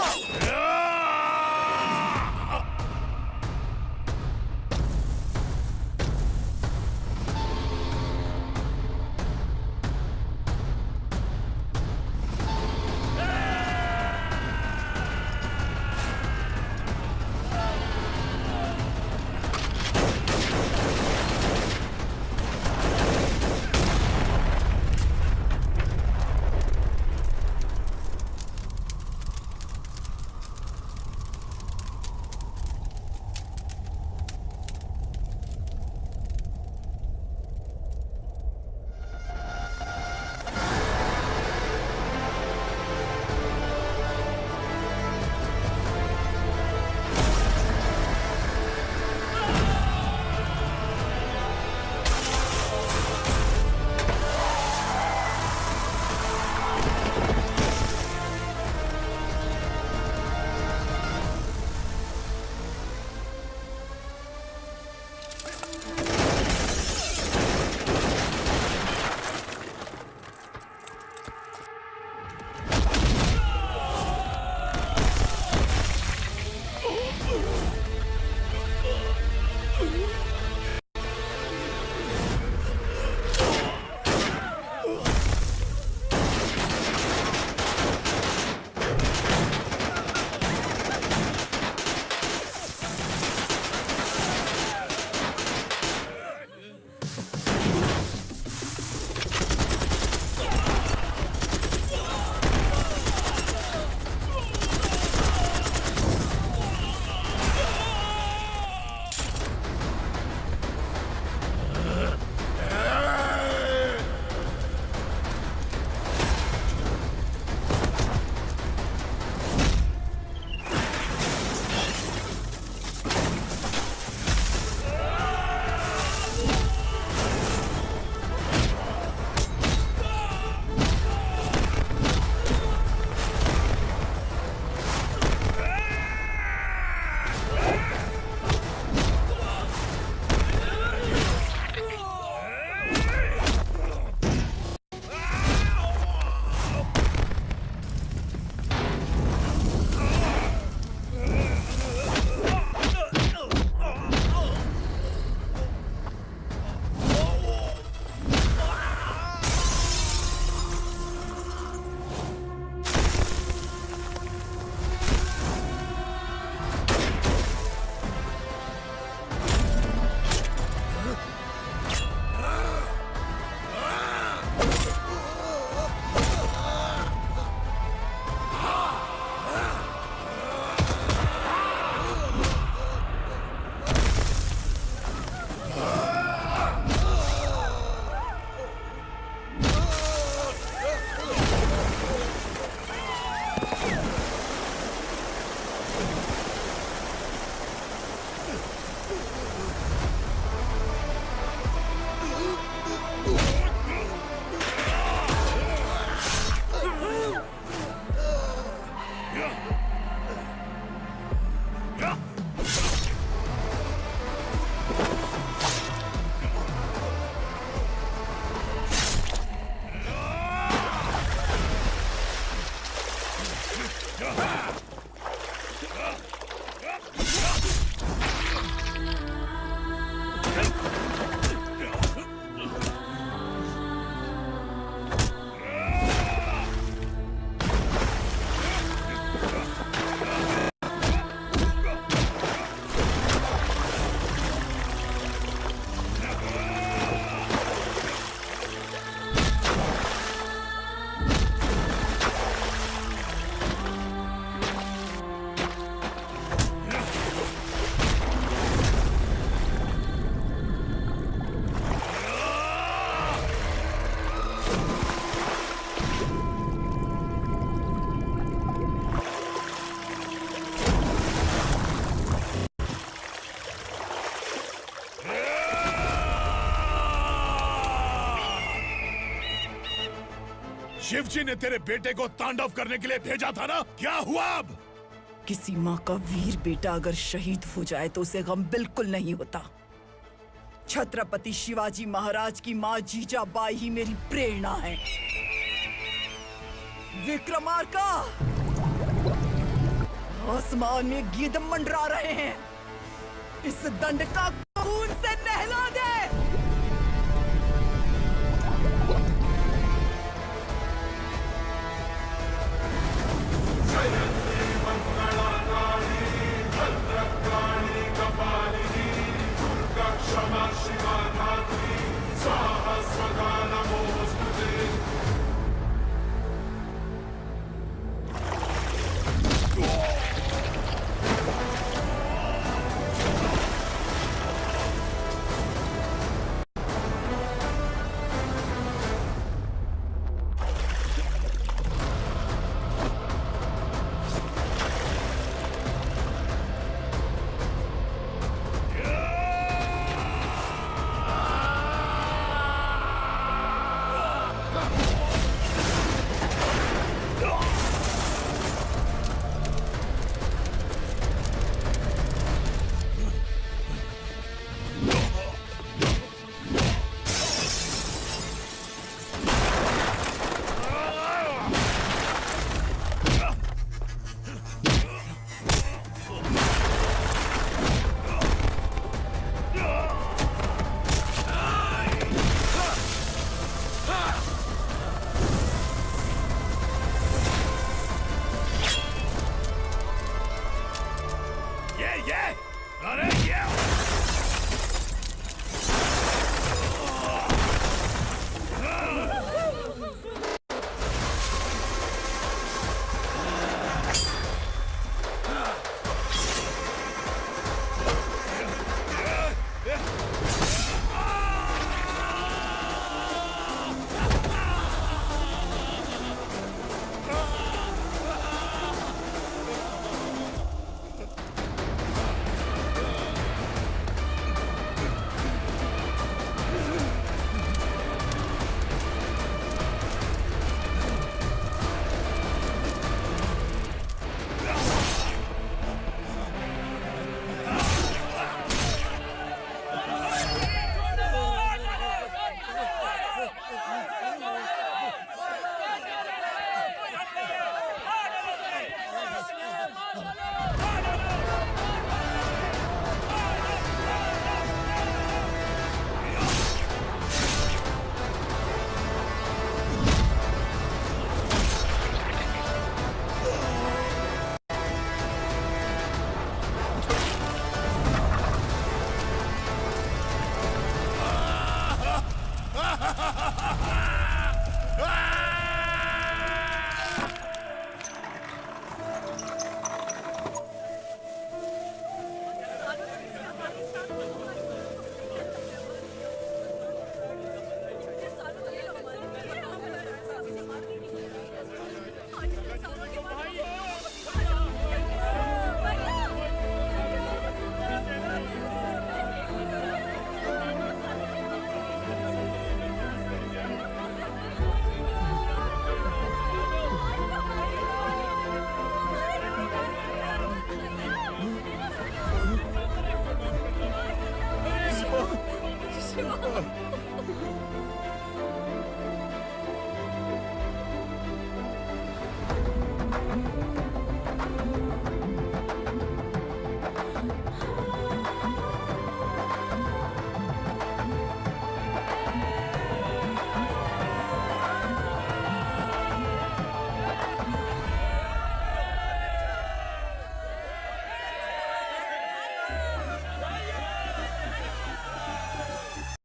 शिवजी ने तेरे बेटे को तांडव करने के लिए भेजा था ना, क्या हुआ अब? किसी माँ का वीर बेटा अगर शहीद हो जाए तो उसे गम बिल्कुल नहीं होता। छत्रपति शिवाजी महाराज की माँ जीजाबाई ही मेरी प्रेरणा है। विक्रमार्का, आसमान में गिद्ध मंडरा रहे हैं, इस दंड का खून से नहला दे।